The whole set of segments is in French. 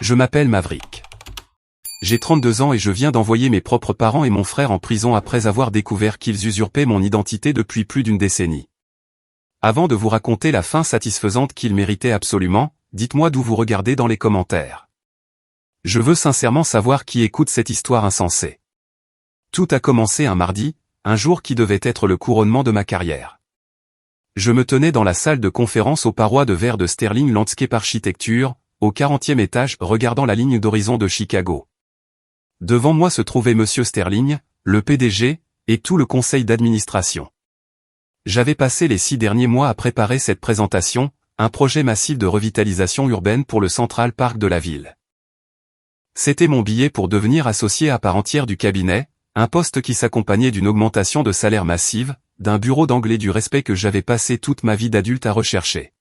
Je m'appelle Maverick. J'ai 32 ans et je viens d'envoyer mes propres parents et mon frère en prison après avoir découvert qu'ils usurpaient mon identité depuis plus d'une décennie. Avant de vous raconter la fin satisfaisante qu'ils méritaient absolument, dites-moi d'où vous regardez dans les commentaires. Je veux sincèrement savoir qui écoute cette histoire insensée. Tout a commencé un mardi, un jour qui devait être le couronnement de ma carrière. Je me tenais dans la salle de conférence aux parois de verre de Sterling Landscape Architecture, au 40e étage, regardant la ligne d'horizon de Chicago. Devant moi se trouvait Monsieur Sterling, le PDG, et tout le conseil d'administration. J'avais passé les 6 derniers mois à préparer cette présentation, un projet massif de revitalisation urbaine pour le Central Park de la ville. C'était mon billet pour devenir associé à part entière du cabinet, un poste qui s'accompagnait d'une augmentation de salaire massive, d'un bureau d'anglais du respect que j'avais passé toute ma vie d'adulte à rechercher.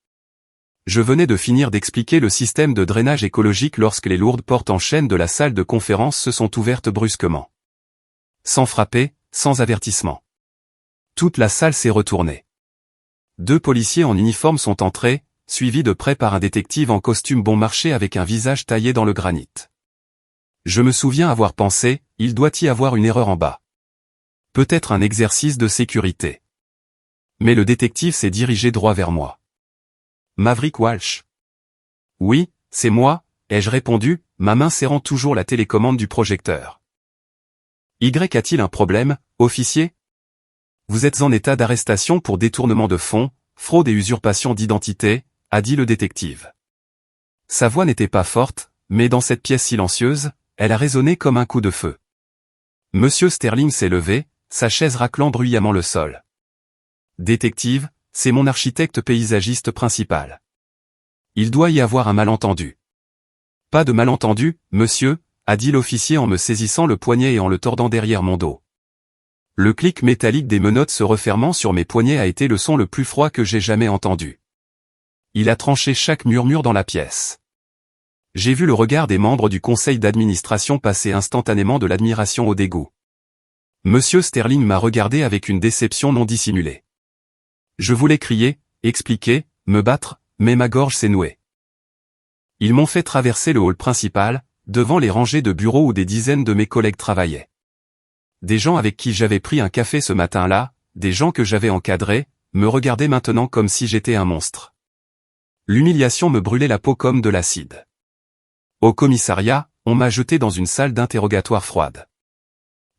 Je venais de finir d'expliquer le système de drainage écologique lorsque les lourdes portes en chaîne de la salle de conférence se sont ouvertes brusquement. Sans frapper, sans avertissement. Toute la salle s'est retournée. 2 policiers en uniforme sont entrés, suivis de près par un détective en costume bon marché avec un visage taillé dans le granit. Je me souviens avoir pensé, il doit y avoir une erreur en bas. Peut-être un exercice de sécurité. Mais le détective s'est dirigé droit vers moi. Maverick Walsh. Oui, c'est moi, ai-je répondu, ma main serrant toujours la télécommande du projecteur. Y a-t-il un problème, officier? Vous êtes en état d'arrestation pour détournement de fonds, fraude et usurpation d'identité, a dit le détective. Sa voix n'était pas forte, mais dans cette pièce silencieuse, elle a résonné comme un coup de feu. Monsieur Sterling s'est levé, sa chaise raclant bruyamment le sol. Détective, c'est mon architecte paysagiste principal. Il doit y avoir un malentendu. Pas de malentendu, monsieur, a dit l'officier en me saisissant le poignet et en le tordant derrière mon dos. Le clic métallique des menottes se refermant sur mes poignets a été le son le plus froid que j'ai jamais entendu. Il a tranché chaque murmure dans la pièce. J'ai vu le regard des membres du conseil d'administration passer instantanément de l'admiration au dégoût. Monsieur Sterling m'a regardé avec une déception non dissimulée. Je voulais crier, expliquer, me battre, mais ma gorge s'est nouée. Ils m'ont fait traverser le hall principal, devant les rangées de bureaux où des dizaines de mes collègues travaillaient. Des gens avec qui j'avais pris un café ce matin-là, des gens que j'avais encadrés, me regardaient maintenant comme si j'étais un monstre. L'humiliation me brûlait la peau comme de l'acide. Au commissariat, on m'a jeté dans une salle d'interrogatoire froide.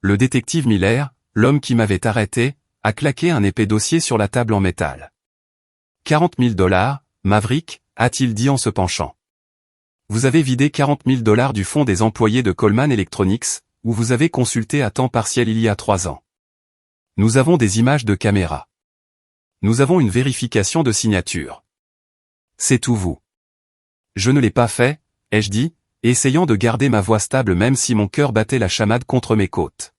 Le détective Miller, l'homme qui m'avait arrêté, a claqué un épais dossier sur la table en métal. 40 000 $, Maverick, a-t-il dit en se penchant. Vous avez vidé 40 000 $ du fonds des employés de Coleman Electronics, où vous avez consulté à temps partiel il y a 3 ans. Nous avons des images de caméra. Nous avons une vérification de signature. C'est tout vous. Je ne l'ai pas fait, ai-je dit, essayant de garder ma voix stable même si mon cœur battait la chamade contre mes côtes.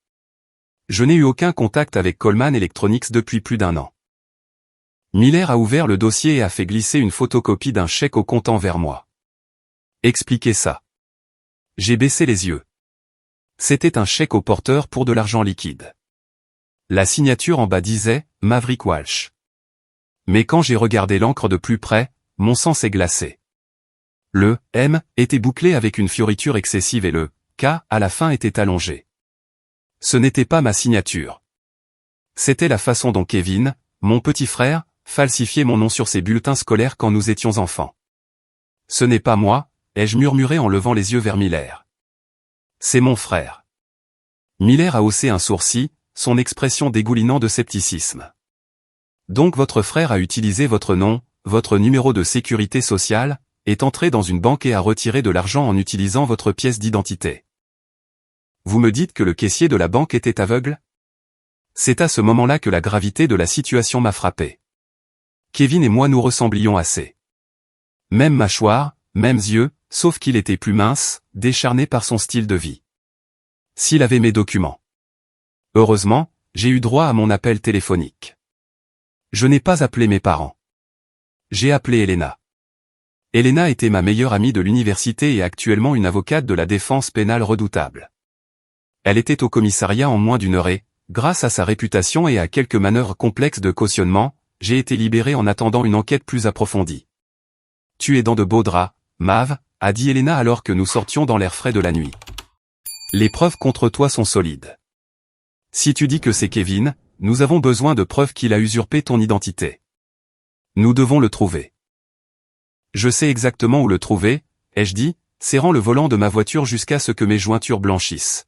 Je n'ai eu aucun contact avec Coleman Electronics depuis plus d'1 an. Miller a ouvert le dossier et a fait glisser une photocopie d'un chèque au comptant vers moi. Expliquez ça. J'ai baissé les yeux. C'était un chèque au porteur pour de l'argent liquide. La signature en bas disait « Maverick Walsh ». Mais quand j'ai regardé l'encre de plus près, mon sang s'est glacé. Le « M » était bouclé avec une fioriture excessive et le « K » à la fin était allongé. Ce n'était pas ma signature. C'était la façon dont Kevin, mon petit frère, falsifiait mon nom sur ses bulletins scolaires quand nous étions enfants. Ce n'est pas moi, ai-je murmuré en levant les yeux vers Miller. C'est mon frère. Miller a haussé un sourcil, son expression dégoulinant de scepticisme. Donc votre frère a utilisé votre nom, votre numéro de sécurité sociale, est entré dans une banque et a retiré de l'argent en utilisant votre pièce d'identité. Vous me dites que le caissier de la banque était aveugle? C'est à ce moment-là que la gravité de la situation m'a frappé. Kevin et moi nous ressemblions assez. Même mâchoire, mêmes yeux, sauf qu'il était plus mince, décharné par son style de vie. S'il avait mes documents. Heureusement, j'ai eu droit à mon appel téléphonique. Je n'ai pas appelé mes parents. J'ai appelé Elena. Elena était ma meilleure amie de l'université et actuellement une avocate de la défense pénale redoutable. Elle était au commissariat en moins d'1 heure et, grâce à sa réputation et à quelques manœuvres complexes de cautionnement, j'ai été libéré en attendant une enquête plus approfondie. Tu es dans de beaux draps, Mav, a dit Elena alors que nous sortions dans l'air frais de la nuit. Les preuves contre toi sont solides. Si tu dis que c'est Kevin, nous avons besoin de preuves qu'il a usurpé ton identité. Nous devons le trouver. Je sais exactement où le trouver, ai-je dit, serrant le volant de ma voiture jusqu'à ce que mes jointures blanchissent.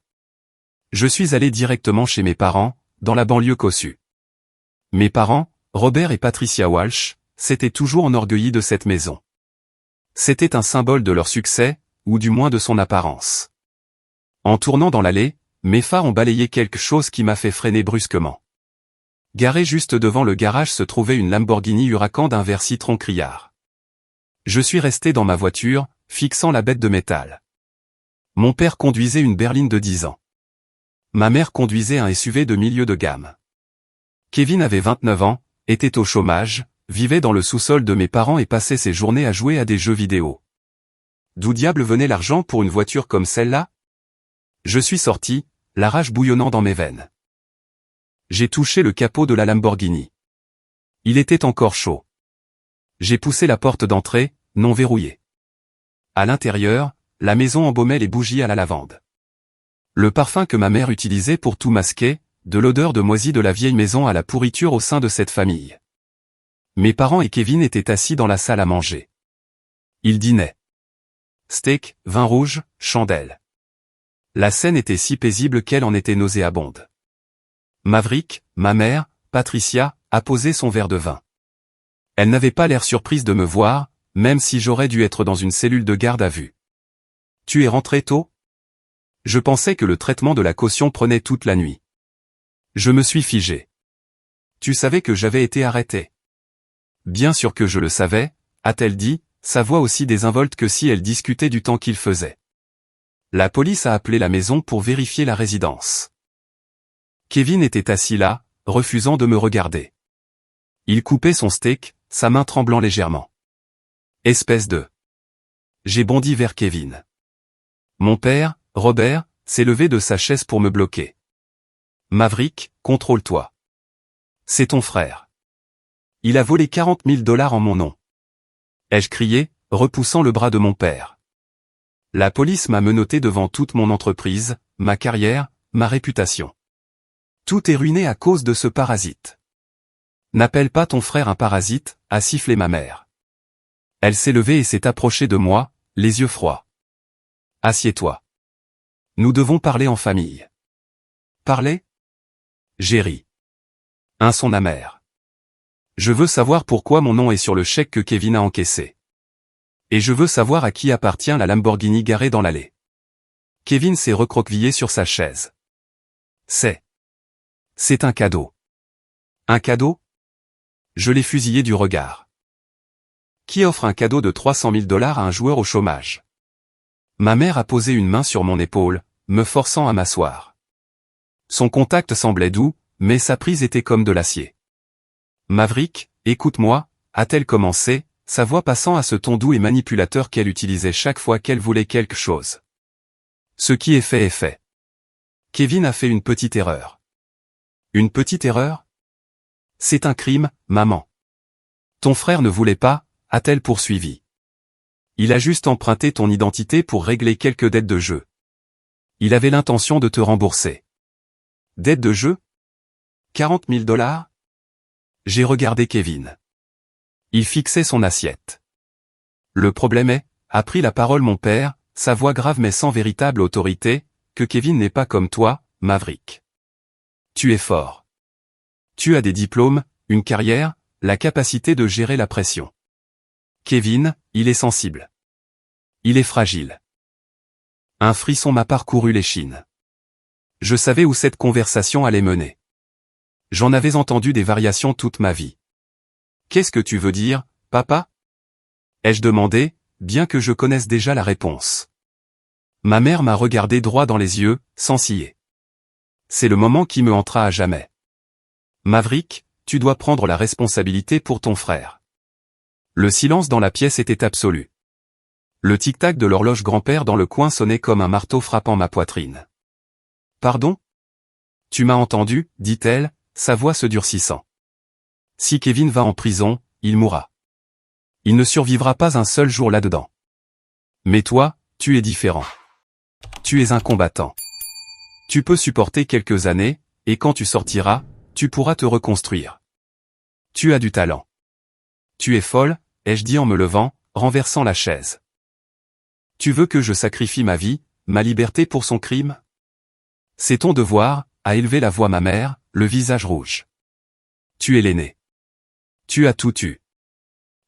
Je suis allé directement chez mes parents, dans la banlieue cossue. Mes parents, Robert et Patricia Walsh, s'étaient toujours enorgueillis de cette maison. C'était un symbole de leur succès, ou du moins de son apparence. En tournant dans l'allée, mes phares ont balayé quelque chose qui m'a fait freiner brusquement. Garée juste devant le garage se trouvait une Lamborghini Huracan d'un vert citron criard. Je suis resté dans ma voiture, fixant la bête de métal. Mon père conduisait une berline de 10 ans. Ma mère conduisait un SUV de milieu de gamme. Kevin avait 29 ans, était au chômage, vivait dans le sous-sol de mes parents et passait ses journées à jouer à des jeux vidéo. D'où diable venait l'argent pour une voiture comme celle-là? Je suis sorti, la rage bouillonnant dans mes veines. J'ai touché le capot de la Lamborghini. Il était encore chaud. J'ai poussé la porte d'entrée, non verrouillée. À l'intérieur, la maison embaumait les bougies à la lavande. Le parfum que ma mère utilisait pour tout masquer, de l'odeur de moisi de la vieille maison à la pourriture au sein de cette famille. Mes parents et Kevin étaient assis dans la salle à manger. Ils dînaient. Steak, vin rouge, chandelle. La scène était si paisible qu'elle en était nauséabonde. Maverick, ma mère, Patricia, a posé son verre de vin. Elle n'avait pas l'air surprise de me voir, même si j'aurais dû être dans une cellule de garde à vue. Tu es rentré tôt? Je pensais que le traitement de la caution prenait toute la nuit. Je me suis figé. Tu savais que j'avais été arrêté. Bien sûr que je le savais, a-t-elle dit, sa voix aussi désinvolte que si elle discutait du temps qu'il faisait. La police a appelé la maison pour vérifier la résidence. Kevin était assis là, refusant de me regarder. Il coupait son steak, sa main tremblant légèrement. Espèce de... J'ai bondi vers Kevin. Mon père, Robert, s'est levé de sa chaise pour me bloquer. Maverick, contrôle-toi. C'est ton frère. Il a volé 40 000 $ en mon nom. Ai-je crié, repoussant le bras de mon père. La police m'a menotté devant toute mon entreprise, ma carrière, ma réputation. Tout est ruiné à cause de ce parasite. N'appelle pas ton frère un parasite, a sifflé ma mère. Elle s'est levée et s'est approchée de moi, les yeux froids. Assieds-toi. Nous devons parler en famille. Parler? J'ai ri. Un son amer. Je veux savoir pourquoi mon nom est sur le chèque que Kevin a encaissé. Et je veux savoir à qui appartient la Lamborghini garée dans l'allée. Kevin s'est recroquevillé sur sa chaise. C'est un cadeau. Un cadeau? Je l'ai fusillé du regard. Qui offre un cadeau de 300 000 $ à un joueur au chômage? Ma mère a posé une main sur mon épaule, me forçant à m'asseoir. Son contact semblait doux, mais sa prise était comme de l'acier. Maverick, écoute-moi, a-t-elle commencé, sa voix passant à ce ton doux et manipulateur qu'elle utilisait chaque fois qu'elle voulait quelque chose. Ce qui est fait est fait. Kevin a fait une petite erreur. Une petite erreur? C'est un crime, maman. Ton frère ne voulait pas, a-t-elle poursuivi. Il a juste emprunté ton identité pour régler quelques dettes de jeu. Il avait l'intention de te rembourser. Dettes de jeu? 40 000 $? J'ai regardé Kevin. Il fixait son assiette. Le problème est, a pris la parole mon père, sa voix grave mais sans véritable autorité, que Kevin n'est pas comme toi, Maverick. Tu es fort. Tu as des diplômes, une carrière, la capacité de gérer la pression. Kevin, il est sensible. Il est fragile. Un frisson m'a parcouru l'échine. Je savais où cette conversation allait mener. J'en avais entendu des variations toute ma vie. Qu'est-ce que tu veux dire, papa? Ai-je demandé, bien que je connaisse déjà la réponse. Ma mère m'a regardé droit dans les yeux, sans ciller. C'est le moment qui me hantera à jamais. Maverick, tu dois prendre la responsabilité pour ton frère. Le silence dans la pièce était absolu. Le tic-tac de l'horloge grand-père dans le coin sonnait comme un marteau frappant ma poitrine. Pardon? Tu m'as entendu, dit-elle, sa voix se durcissant. Si Kevin va en prison, il mourra. Il ne survivra pas un seul jour là-dedans. Mais toi, tu es différent. Tu es un combattant. Tu peux supporter quelques années, et quand tu sortiras, tu pourras te reconstruire. Tu as du talent. Tu es folle, ai-je dit en me levant, renversant la chaise. Tu veux que je sacrifie ma vie, ma liberté pour son crime? C'est ton devoir, a élevé la voix ma mère, le visage rouge. Tu es l'aîné. Tu as tout eu.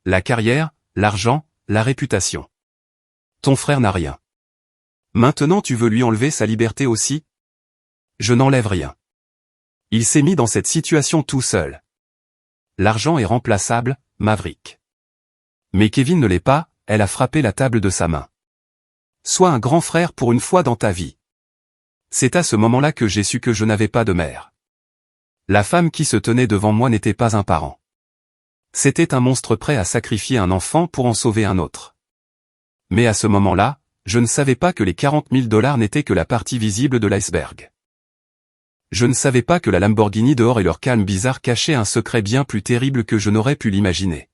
La carrière, l'argent, la réputation. Ton frère n'a rien. Maintenant tu veux lui enlever sa liberté aussi? Je n'enlève rien. Il s'est mis dans cette situation tout seul. L'argent est remplaçable, Maverick. Mais Kevin ne l'est pas, elle a frappé la table de sa main. Sois un grand frère pour une fois dans ta vie. C'est à ce moment-là que j'ai su que je n'avais pas de mère. La femme qui se tenait devant moi n'était pas un parent. C'était un monstre prêt à sacrifier un enfant pour en sauver un autre. Mais à ce moment-là, je ne savais pas que les 40 000 $ n'étaient que la partie visible de l'iceberg. Je ne savais pas que la Lamborghini dehors et leur calme bizarre cachaient un secret bien plus terrible que je n'aurais pu l'imaginer.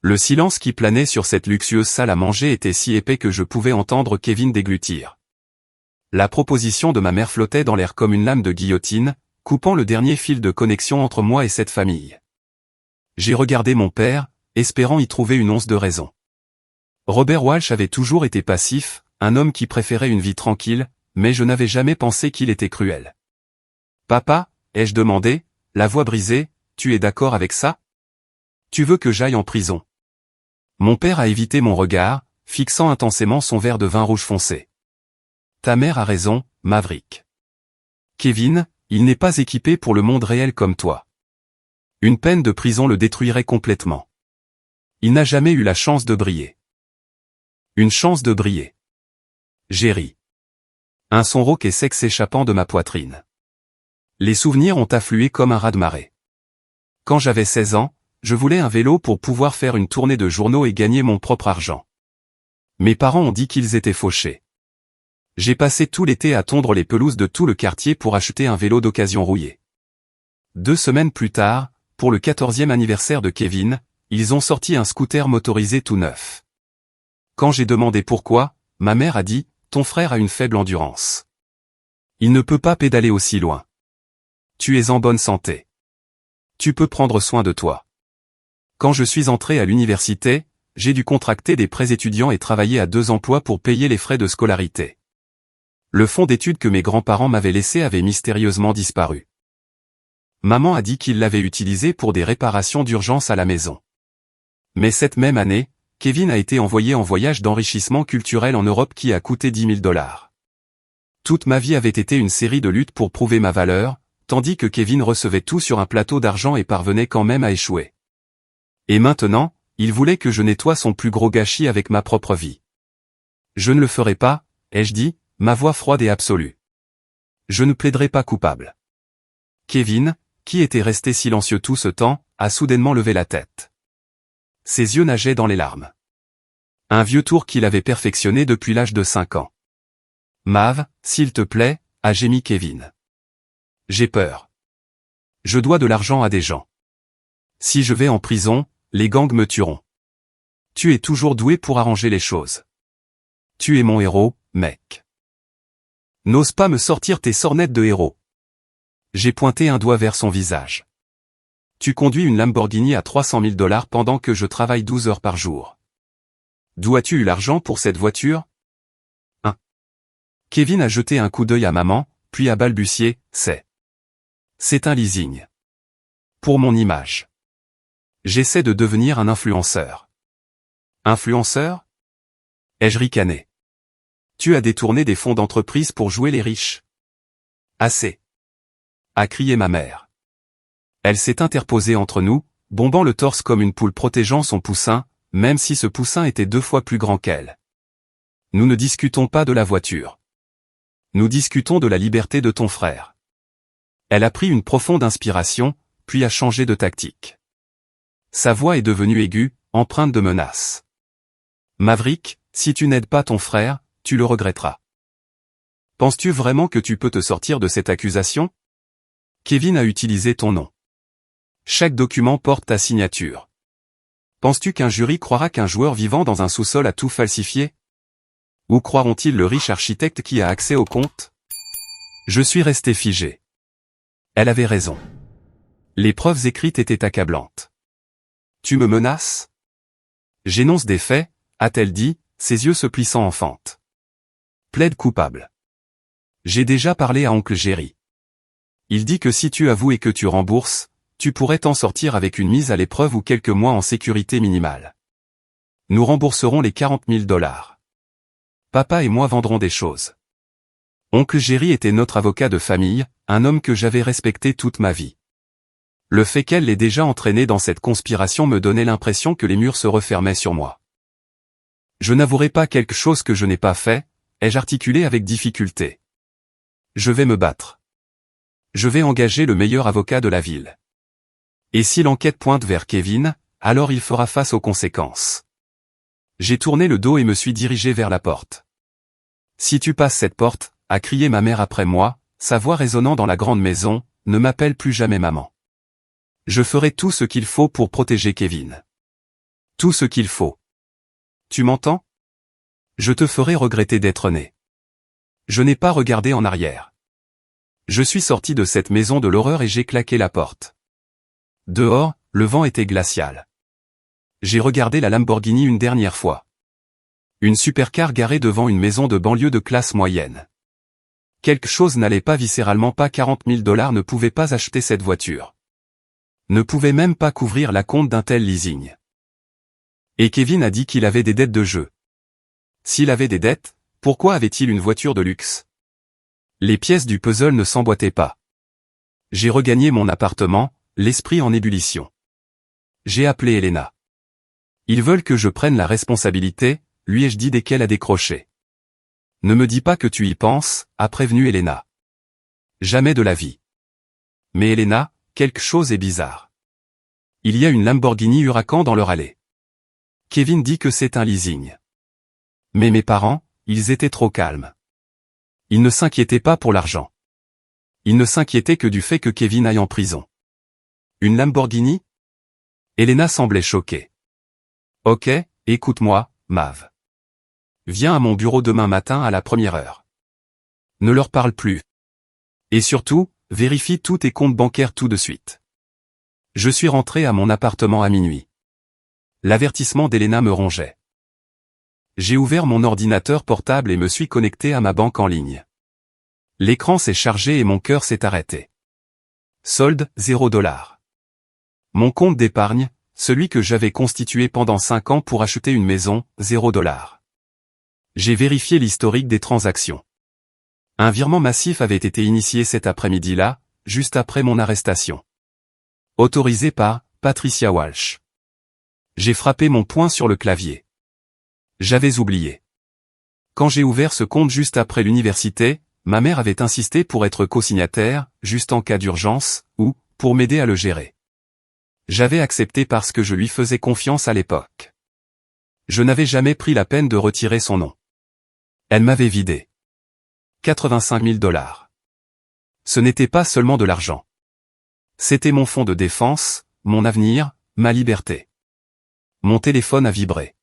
Le silence qui planait sur cette luxueuse salle à manger était si épais que je pouvais entendre Kevin déglutir. La proposition de ma mère flottait dans l'air comme une lame de guillotine, coupant le dernier fil de connexion entre moi et cette famille. J'ai regardé mon père, espérant y trouver une once de raison. Robert Walsh avait toujours été passif, un homme qui préférait une vie tranquille, mais je n'avais jamais pensé qu'il était cruel. « Papa » ai-je demandé, la voix brisée, « tu es d'accord avec ça? Tu veux que j'aille en prison ?» Mon père a évité mon regard, fixant intensément son verre de vin rouge foncé. « Ta mère a raison, Maverick. Kevin, il n'est pas équipé pour le monde réel comme toi. Une peine de prison le détruirait complètement. Il n'a jamais eu la chance de briller. » Une chance de briller. J'ai ri. Un son rauque et sec s'échappant de ma poitrine. Les souvenirs ont afflué comme un raz-de-marée. Quand j'avais 16 ans, je voulais un vélo pour pouvoir faire une tournée de journaux et gagner mon propre argent. Mes parents ont dit qu'ils étaient fauchés. J'ai passé tout l'été à tondre les pelouses de tout le quartier pour acheter un vélo d'occasion rouillé. 2 semaines plus tard, pour le 14e anniversaire de Kevin, ils ont sorti un scooter motorisé tout neuf. Quand j'ai demandé pourquoi, ma mère a dit « Ton frère a une faible endurance. Il ne peut pas pédaler aussi loin. Tu es en bonne santé. Tu peux prendre soin de toi. » Quand je suis entré à l'université, j'ai dû contracter des prêts étudiants et travailler à 2 emplois pour payer les frais de scolarité. Le fonds d'études que mes grands-parents m'avaient laissé avait mystérieusement disparu. Maman a dit qu'il l'avait utilisé pour des réparations d'urgence à la maison. Mais cette même année, Kevin a été envoyé en voyage d'enrichissement culturel en Europe qui a coûté 10 000 $. Toute ma vie avait été une série de luttes pour prouver ma valeur, tandis que Kevin recevait tout sur un plateau d'argent et parvenait quand même à échouer. Et maintenant, il voulait que je nettoie son plus gros gâchis avec ma propre vie. Je ne le ferai pas, ai-je dit, ma voix froide et absolue. Je ne plaiderai pas coupable. Kevin, qui était resté silencieux tout ce temps, a soudainement levé la tête. Ses yeux nageaient dans les larmes. Un vieux tour qu'il avait perfectionné depuis l'âge de 5 ans. « Mav, s'il te plaît » a gémi Kevin. « J'ai peur. Je dois de l'argent à des gens. Si je vais en prison, les gangs me tueront. Tu es toujours doué pour arranger les choses. Tu es mon héros, mec. N'ose pas me sortir tes sornettes de héros. » J'ai pointé un doigt vers son visage. Tu conduis une Lamborghini à 300 000 $ pendant que je travaille 12 heures par jour. D'où as-tu eu l'argent pour cette voiture? Kevin a jeté un coup d'œil à maman, puis a balbutié, c'est un leasing. Pour mon image. J'essaie de devenir un influenceur. Influenceur? Ai-je ricané. Tu as détourné des fonds d'entreprise pour jouer les riches. Assez. A crié ma mère. Elle s'est interposée entre nous, bombant le torse comme une poule protégeant son poussin, même si ce poussin était 2 fois plus grand qu'elle. Nous ne discutons pas de la voiture. Nous discutons de la liberté de ton frère. Elle a pris une profonde inspiration, puis a changé de tactique. Sa voix est devenue aiguë, empreinte de menace. Maverick, si tu n'aides pas ton frère, tu le regretteras. Penses-tu vraiment que tu peux te sortir de cette accusation? Kevin a utilisé ton nom. Chaque document porte ta signature. Penses-tu qu'un jury croira qu'un joueur vivant dans un sous-sol a tout falsifié? Où croiront-ils le riche architecte qui a accès au compte? Je suis resté figé. Elle avait raison. Les preuves écrites étaient accablantes. Tu me menaces? J'énonce des faits, a-t-elle dit, ses yeux se plissant en fente. Plaide coupable. J'ai déjà parlé à oncle Jerry. Il dit que si tu avoues et que tu rembourses, tu pourrais t'en sortir avec une mise à l'épreuve ou quelques mois en sécurité minimale. Nous rembourserons les 40 000 $. Papa et moi vendrons des choses. Oncle Jerry était notre avocat de famille, un homme que j'avais respecté toute ma vie. Le fait qu'elle l'ait déjà entraîné dans cette conspiration me donnait l'impression que les murs se refermaient sur moi. Je n'avouerai pas quelque chose que je n'ai pas fait, ai-je articulé avec difficulté. Je vais me battre. Je vais engager le meilleur avocat de la ville. Et si l'enquête pointe vers Kevin, alors il fera face aux conséquences. J'ai tourné le dos et me suis dirigé vers la porte. Si tu passes cette porte, a crié ma mère après moi, sa voix résonnant dans la grande maison, ne m'appelle plus jamais maman. Je ferai tout ce qu'il faut pour protéger Kevin. Tout ce qu'il faut. Tu m'entends? Je te ferai regretter d'être né. Je n'ai pas regardé en arrière. Je suis sorti de cette maison de l'horreur et j'ai claqué la porte. Dehors, le vent était glacial. J'ai regardé la Lamborghini une dernière fois. Une supercar garée devant une maison de banlieue de classe moyenne. Quelque chose n'allait pas viscéralement, pas 40 000 $ ne pouvait pas acheter cette voiture. Ne pouvait même pas couvrir la compte d'un tel leasing. Et Kevin a dit qu'il avait des dettes de jeu. S'il avait des dettes, pourquoi avait-il une voiture de luxe? Les pièces du puzzle ne s'emboîtaient pas. J'ai regagné mon appartement, l'esprit en ébullition. J'ai appelé Elena. Ils veulent que je prenne la responsabilité, lui ai-je dit dès qu'elle a décroché. Ne me dis pas que tu y penses, a prévenu Elena. Jamais de la vie. Mais Elena, quelque chose est bizarre. Il y a une Lamborghini Huracan dans leur allée. Kevin dit que c'est un leasing. Mais mes parents, ils étaient trop calmes. Ils ne s'inquiétaient pas pour l'argent. Ils ne s'inquiétaient que du fait que Kevin aille en prison. Une Lamborghini? Elena semblait choquée. Ok, écoute-moi, Mav. Viens à mon bureau demain matin à la 1er heure. Ne leur parle plus. Et surtout, vérifie tous tes comptes bancaires tout de suite. Je suis rentré à mon appartement à minuit. L'avertissement d'Elena me rongeait. J'ai ouvert mon ordinateur portable et me suis connecté à ma banque en ligne. L'écran s'est chargé et mon cœur s'est arrêté. Solde, 0 $. Mon compte d'épargne, celui que j'avais constitué pendant 5 ans pour acheter une maison, 0 $. J'ai vérifié l'historique des transactions. Un virement massif avait été initié cet après-midi-là, juste après mon arrestation. Autorisé par Patricia Walsh. J'ai frappé mon poing sur le clavier. J'avais oublié. Quand j'ai ouvert ce compte juste après l'université, ma mère avait insisté pour être co-signataire, juste en cas d'urgence, ou, pour m'aider à le gérer. J'avais accepté parce que je lui faisais confiance à l'époque. Je n'avais jamais pris la peine de retirer son nom. Elle m'avait vidé. 85 000 $. Ce n'était pas seulement de l'argent. C'était mon fonds de défense, mon avenir, ma liberté. Mon téléphone a vibré.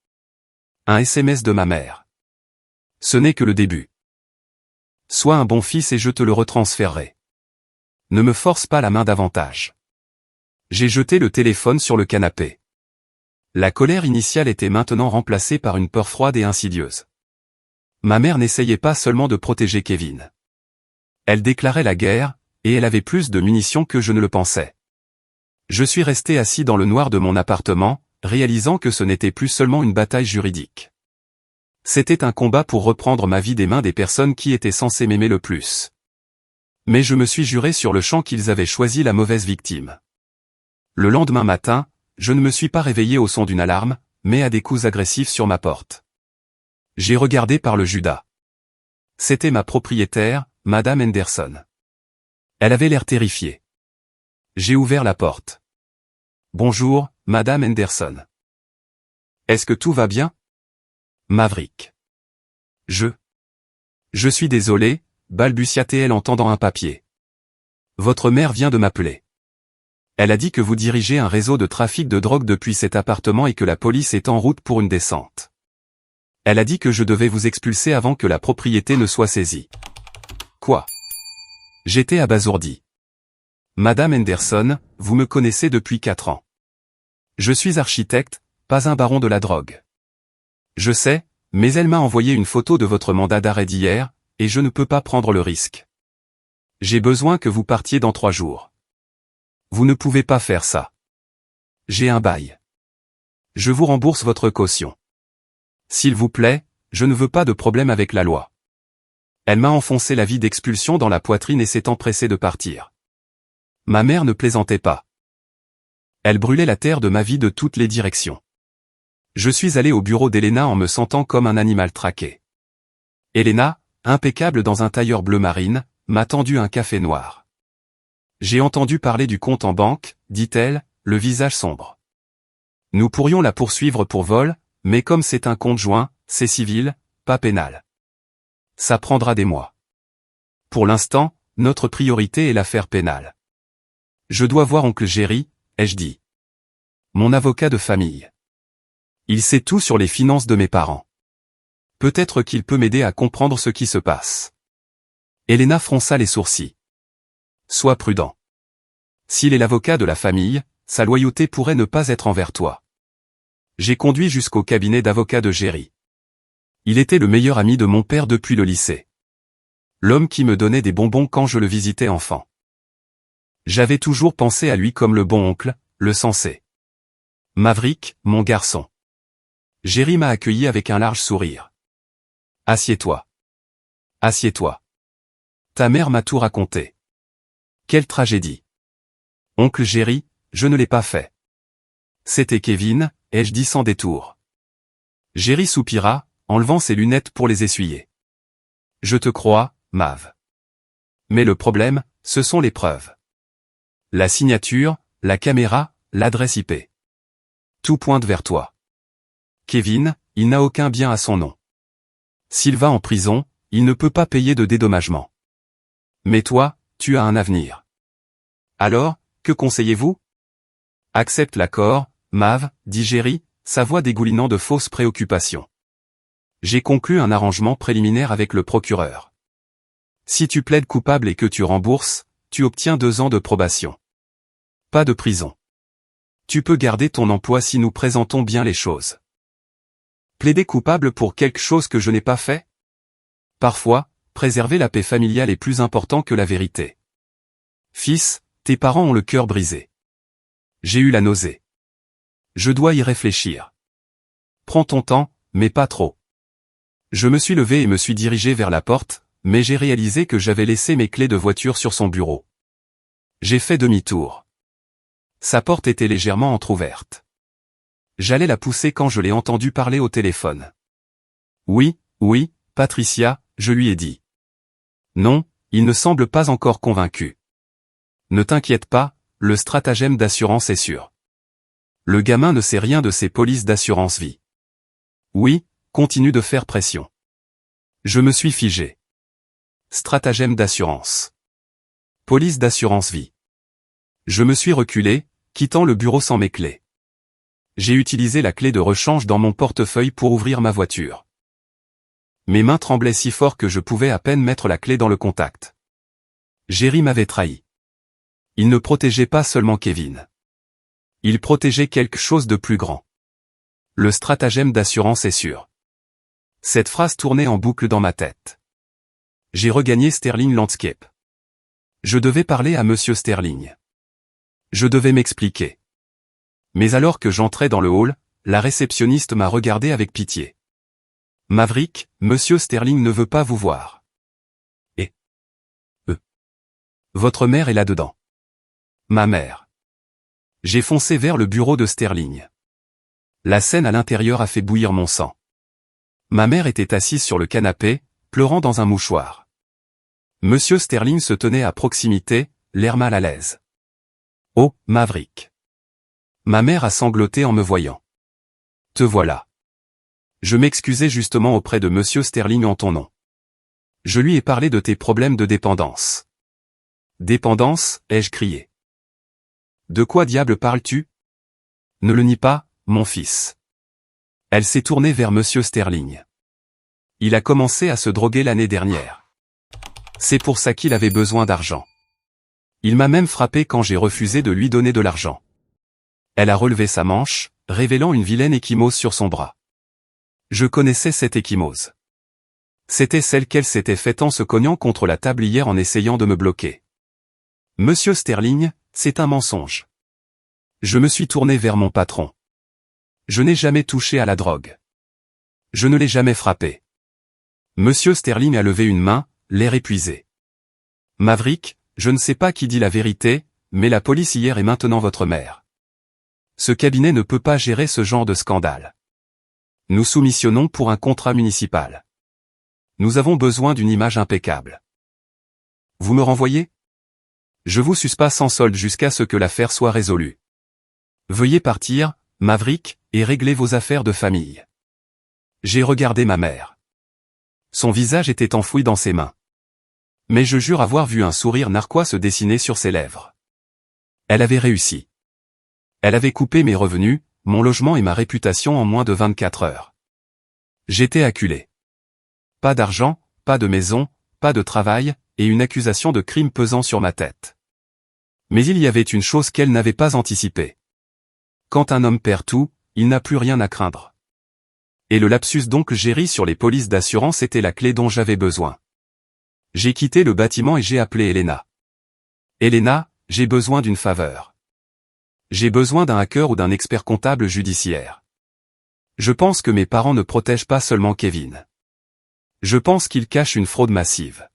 Un SMS de ma mère. Ce n'est que le début. Sois un bon fils et je te le retransférerai. Ne me force pas la main davantage. J'ai jeté le téléphone sur le canapé. La colère initiale était maintenant remplacée par une peur froide et insidieuse. Ma mère n'essayait pas seulement de protéger Kevin. Elle déclarait la guerre, et elle avait plus de munitions que je ne le pensais. Je suis resté assis dans le noir de mon appartement, réalisant que ce n'était plus seulement une bataille juridique. C'était un combat pour reprendre ma vie des mains des personnes qui étaient censées m'aimer le plus. Mais je me suis juré sur le champ qu'ils avaient choisi la mauvaise victime. Le lendemain matin, je ne me suis pas réveillé au son d'une alarme, mais à des coups agressifs sur ma porte. J'ai regardé par le Judas. C'était ma propriétaire, Madame Henderson. Elle avait l'air terrifiée. J'ai ouvert la porte. Bonjour, Madame Henderson. Est-ce que tout va bien? Maverick. Je suis désolé, balbutia-t-elle en tendant un papier. Votre mère vient de m'appeler. Elle a dit que vous dirigez un réseau de trafic de drogue depuis cet appartement et que la police est en route pour une descente. Elle a dit que je devais vous expulser avant que la propriété ne soit saisie. Quoi? J'étais abasourdi. Madame Henderson, vous me connaissez depuis 4 ans. Je suis architecte, pas un baron de la drogue. Je sais, mais elle m'a envoyé une photo de votre mandat d'arrêt d'hier, et je ne peux pas prendre le risque. J'ai besoin que vous partiez dans 3 jours. Vous ne pouvez pas faire ça. J'ai un bail. Je vous rembourse votre caution. S'il vous plaît, je ne veux pas de problème avec la loi. Elle m'a enfoncé l'avis d'expulsion dans la poitrine et s'est empressée de partir. Ma mère ne plaisantait pas. Elle brûlait la terre de ma vie de toutes les directions. Je suis allé au bureau d'Elena en me sentant comme un animal traqué. Elena, impeccable dans un tailleur bleu marine, m'a tendu un café noir. J'ai entendu parler du compte en banque, dit-elle, le visage sombre. Nous pourrions la poursuivre pour vol, mais comme c'est un compte joint, c'est civil, pas pénal. Ça prendra des mois. Pour l'instant, notre priorité est l'affaire pénale. Je dois voir oncle Jerry, ai-je dit. Mon avocat de famille. Il sait tout sur les finances de mes parents. Peut-être qu'il peut m'aider à comprendre ce qui se passe. Elena fronça les sourcils. Sois prudent. S'il est l'avocat de la famille, sa loyauté pourrait ne pas être envers toi. J'ai conduit jusqu'au cabinet d'avocat de Jerry. Il était le meilleur ami de mon père depuis le lycée. L'homme qui me donnait des bonbons quand je le visitais enfant. J'avais toujours pensé à lui comme le bon oncle, le sensé. Maverick, mon garçon. Jerry m'a accueilli avec un large sourire. Assieds-toi. Assieds-toi. Ta mère m'a tout raconté. Quelle tragédie. Oncle Jerry, je ne l'ai pas fait. C'était Kevin, ai-je dit sans détour. Jerry soupira, enlevant ses lunettes pour les essuyer. Je te crois, Mav. Mais le problème, ce sont les preuves. La signature, la caméra, l'adresse IP. Tout pointe vers toi. Kevin, il n'a aucun bien à son nom. S'il va en prison, il ne peut pas payer de dédommagement. Mais toi, tu as un avenir. Alors, que conseillez-vous? Accepte l'accord, Mav, dit Jerry, sa voix dégoulinant de fausses préoccupations. J'ai conclu un arrangement préliminaire avec le procureur. Si tu plaides coupable et que tu rembourses, tu obtiens 2 ans de probation. Pas de prison. Tu peux garder ton emploi si nous présentons bien les choses. Plaider coupable pour quelque chose que je n'ai pas fait? Parfois, préserver la paix familiale est plus important que la vérité. Fils, tes parents ont le cœur brisé. J'ai eu la nausée. Je dois y réfléchir. Prends ton temps, mais pas trop. Je me suis levé et me suis dirigé vers la porte, mais j'ai réalisé que j'avais laissé mes clés de voiture sur son bureau. J'ai fait demi-tour. Sa porte était légèrement entr'ouverte. J'allais la pousser quand je l'ai entendu parler au téléphone. Oui, Patricia, je lui ai dit. Non, il ne semble pas encore convaincu. Ne t'inquiète pas, le stratagème d'assurance est sûr. Le gamin ne sait rien de ces polices d'assurance vie. Oui, continue de faire pression. Je me suis figé. Stratagème d'assurance. Police d'assurance vie. Je me suis reculé, quittant le bureau sans mes clés. J'ai utilisé la clé de rechange dans mon portefeuille pour ouvrir ma voiture. Mes mains tremblaient si fort que je pouvais à peine mettre la clé dans le contact. Jerry m'avait trahi. Il ne protégeait pas seulement Kevin. Il protégeait quelque chose de plus grand. Le stratagème d'assurance est sûr. Cette phrase tournait en boucle dans ma tête. J'ai regagné Sterling Landscape. Je devais parler à Monsieur Sterling. Je devais m'expliquer. Mais alors que j'entrais dans le hall, la réceptionniste m'a regardé avec pitié. Maverick, Monsieur Sterling ne veut pas vous voir. Et votre mère est là-dedans. Ma mère. J'ai foncé vers le bureau de Sterling. La scène à l'intérieur a fait bouillir mon sang. Ma mère était assise sur le canapé, pleurant dans un mouchoir. Monsieur Sterling se tenait à proximité, l'air mal à l'aise. Oh, Maverick. Ma mère a sangloté en me voyant. Te voilà. Je m'excusais justement auprès de Monsieur Sterling en ton nom. Je lui ai parlé de tes problèmes de dépendance. Dépendance, ai-je crié. De quoi diable parles-tu? Ne le nie pas, mon fils. Elle s'est tournée vers Monsieur Sterling. Il a commencé à se droguer l'année dernière. C'est pour ça qu'il avait besoin d'argent. Il m'a même frappé quand j'ai refusé de lui donner de l'argent. Elle a relevé sa manche, révélant une vilaine ecchymose sur son bras. Je connaissais cette ecchymose. C'était celle qu'elle s'était faite en se cognant contre la table hier en essayant de me bloquer. Monsieur Sterling, c'est un mensonge. Je me suis tourné vers mon patron. Je n'ai jamais touché à la drogue. Je ne l'ai jamais frappé. Monsieur Sterling a levé une main, l'air épuisé. Maverick, je ne sais pas qui dit la vérité, mais la police hier est maintenant votre mère. Ce cabinet ne peut pas gérer ce genre de scandale. Nous soumissionnons pour un contrat municipal. Nous avons besoin d'une image impeccable. Vous me renvoyez? Je vous suspends sans solde jusqu'à ce que l'affaire soit résolue. Veuillez partir, Maverick, et régler vos affaires de famille. J'ai regardé ma mère. Son visage était enfoui dans ses mains. Mais je jure avoir vu un sourire narquois se dessiner sur ses lèvres. Elle avait réussi. Elle avait coupé mes revenus, mon logement et ma réputation en moins de 24 heures. J'étais acculé. Pas d'argent, pas de maison, pas de travail, et une accusation de crime pesant sur ma tête. Mais il y avait une chose qu'elle n'avait pas anticipée. Quand un homme perd tout, il n'a plus rien à craindre. Et le lapsus d'oncle Jerry sur les polices d'assurance était la clé dont j'avais besoin. J'ai quitté le bâtiment et j'ai appelé Elena. Elena, j'ai besoin d'une faveur. J'ai besoin d'un hacker ou d'un expert comptable judiciaire. Je pense que mes parents ne protègent pas seulement Kevin. Je pense qu'ils cachent une fraude massive.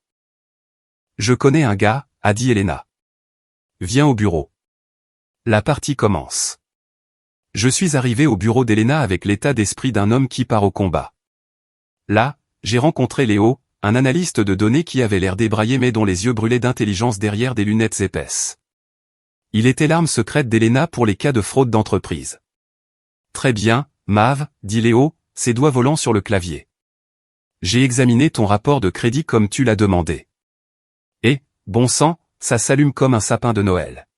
Je connais un gars, a dit Elena. Viens au bureau. La partie commence. Je suis arrivé au bureau d'Elena avec l'état d'esprit d'un homme qui part au combat. Là, j'ai rencontré Léo, un analyste de données qui avait l'air débraillé mais dont les yeux brûlaient d'intelligence derrière des lunettes épaisses. Il était l'arme secrète d'Elena pour les cas de fraude d'entreprise. Très bien, Mav, dit Léo, ses doigts volant sur le clavier. J'ai examiné ton rapport de crédit comme tu l'as demandé. Et, bon sang, ça s'allume comme un sapin de Noël.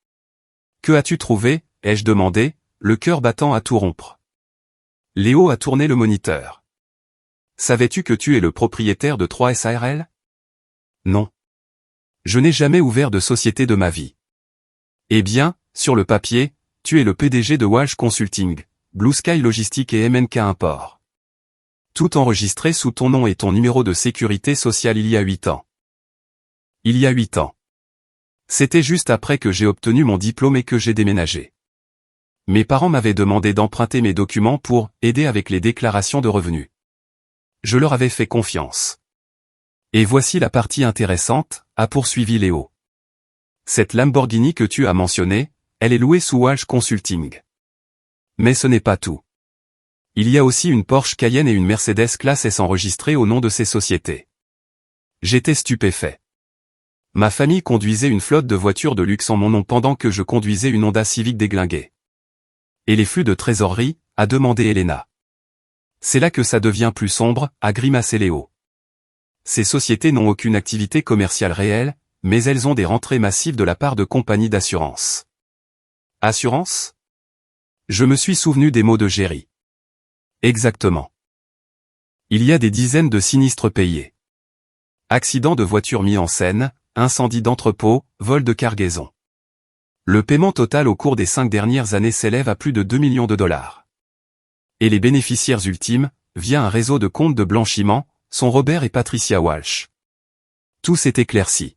Que as-tu trouvé, ai-je demandé, le cœur battant à tout rompre. Léo a tourné le moniteur. Savais-tu que tu es le propriétaire de 3 SARL? Non. Je n'ai jamais ouvert de société de ma vie. Eh bien, sur le papier, tu es le PDG de Walsh Consulting, Blue Sky Logistique et MNK Import. Tout enregistré sous ton nom et ton numéro de sécurité sociale il y a 8 ans. Il y a 8 ans. C'était juste après que j'ai obtenu mon diplôme et que j'ai déménagé. Mes parents m'avaient demandé d'emprunter mes documents pour aider avec les déclarations de revenus. Je leur avais fait confiance. Et voici la partie intéressante, a poursuivi Léo. Cette Lamborghini que tu as mentionnée, elle est louée sous Walsh Consulting. Mais ce n'est pas tout. Il y a aussi une Porsche Cayenne et une Mercedes classe S enregistrées au nom de ces sociétés. J'étais stupéfait. Ma famille conduisait une flotte de voitures de luxe en mon nom pendant que je conduisais une Honda Civic déglinguée. Et les flux de trésorerie, a demandé Elena. C'est là que ça devient plus sombre, a grimacé Léo. Ces sociétés n'ont aucune activité commerciale réelle, mais elles ont des rentrées massives de la part de compagnies d'assurance. Assurance? Je me suis souvenu des mots de Jerry. Exactement. Il y a des dizaines de sinistres payés. Accidents de voitures mis en scène, incendies d'entrepôts, vols de cargaison. Le paiement total au cours des 5 dernières années s'élève à plus de 2 millions de dollars. Et les bénéficiaires ultimes, via un réseau de comptes de blanchiment, sont Robert et Patricia Walsh. Tout s'est éclairci.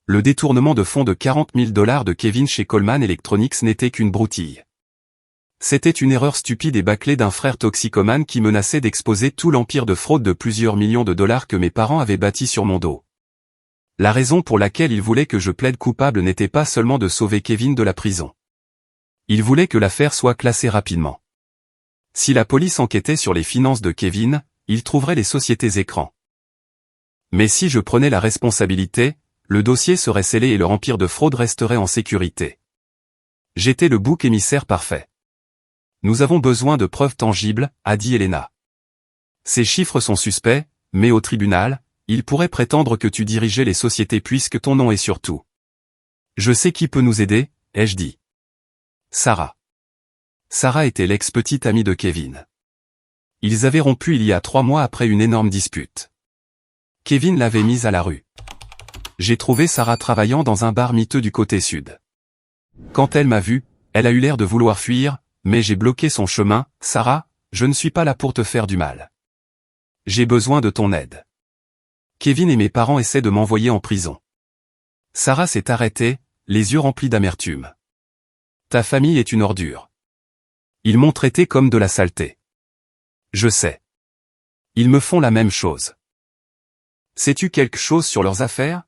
Le détournement de fonds de 40 000 dollars de Kevin chez Coleman Electronics n'était qu'une broutille. C'était une erreur stupide et bâclée d'un frère toxicomane qui menaçait d'exposer tout l'empire de fraude de plusieurs millions de dollars que mes parents avaient bâti sur mon dos. La raison pour laquelle il voulait que je plaide coupable n'était pas seulement de sauver Kevin de la prison. Il voulait que l'affaire soit classée rapidement. Si la police enquêtait sur les finances de Kevin, il trouverait les sociétés écrans. Mais si je prenais la responsabilité, le dossier serait scellé et leur empire de fraude resterait en sécurité. J'étais le bouc émissaire parfait. Nous avons besoin de preuves tangibles, a dit Elena. Ces chiffres sont suspects, mais au tribunal, il pourrait prétendre que tu dirigeais les sociétés puisque ton nom est sur tout. Je sais qui peut nous aider, ai-je dit. Sarah. Sarah était l'ex-petite amie de Kevin. Ils avaient rompu il y a 3 mois après une énorme dispute. Kevin l'avait mise à la rue. J'ai trouvé Sarah travaillant dans un bar miteux du côté sud. Quand elle m'a vu, elle a eu l'air de vouloir fuir, mais j'ai bloqué son chemin. Sarah, je ne suis pas là pour te faire du mal. J'ai besoin de ton aide. Kevin et mes parents essaient de m'envoyer en prison. Sarah s'est arrêtée, les yeux remplis d'amertume. Ta famille est une ordure. Ils m'ont traité comme de la saleté. Je sais. Ils me font la même chose. Sais-tu quelque chose sur leurs affaires?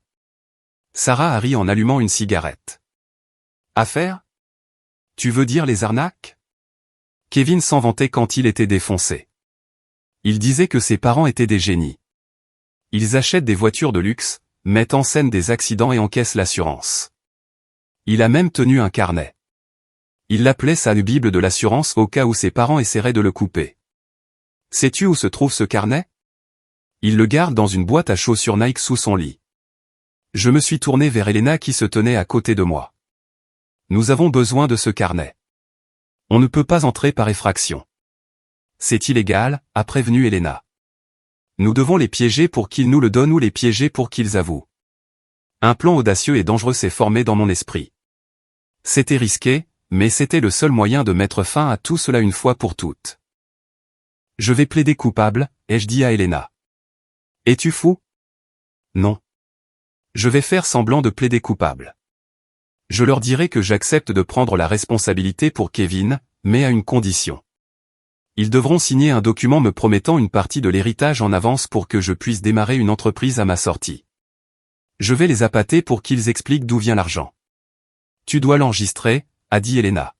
Sarah a ri en allumant une cigarette. Affaires? Tu veux dire les arnaques? Kevin s'en vantait quand il était défoncé. Il disait que ses parents étaient des génies. Ils achètent des voitures de luxe, mettent en scène des accidents et encaissent l'assurance. Il a même tenu un carnet. Il l'appelait sa Bible de l'assurance au cas où ses parents essaieraient de le couper. Sais-tu où se trouve ce carnet? Il le garde dans une boîte à chaussures Nike sous son lit. Je me suis tourné vers Elena qui se tenait à côté de moi. Nous avons besoin de ce carnet. On ne peut pas entrer par effraction. C'est illégal, a prévenu Elena. Nous devons les piéger pour qu'ils nous le donnent ou les piéger pour qu'ils avouent. Un plan audacieux et dangereux s'est formé dans mon esprit. C'était risqué, mais c'était le seul moyen de mettre fin à tout cela une fois pour toutes. Je vais plaider coupable, ai-je dit à Elena. Es-tu fou? Non. Je vais faire semblant de plaider coupable. Je leur dirai que j'accepte de prendre la responsabilité pour Kevin, mais à une condition. Ils devront signer un document me promettant une partie de l'héritage en avance pour que je puisse démarrer une entreprise à ma sortie. Je vais les appâter pour qu'ils expliquent d'où vient l'argent. Tu dois l'enregistrer, a dit Elena.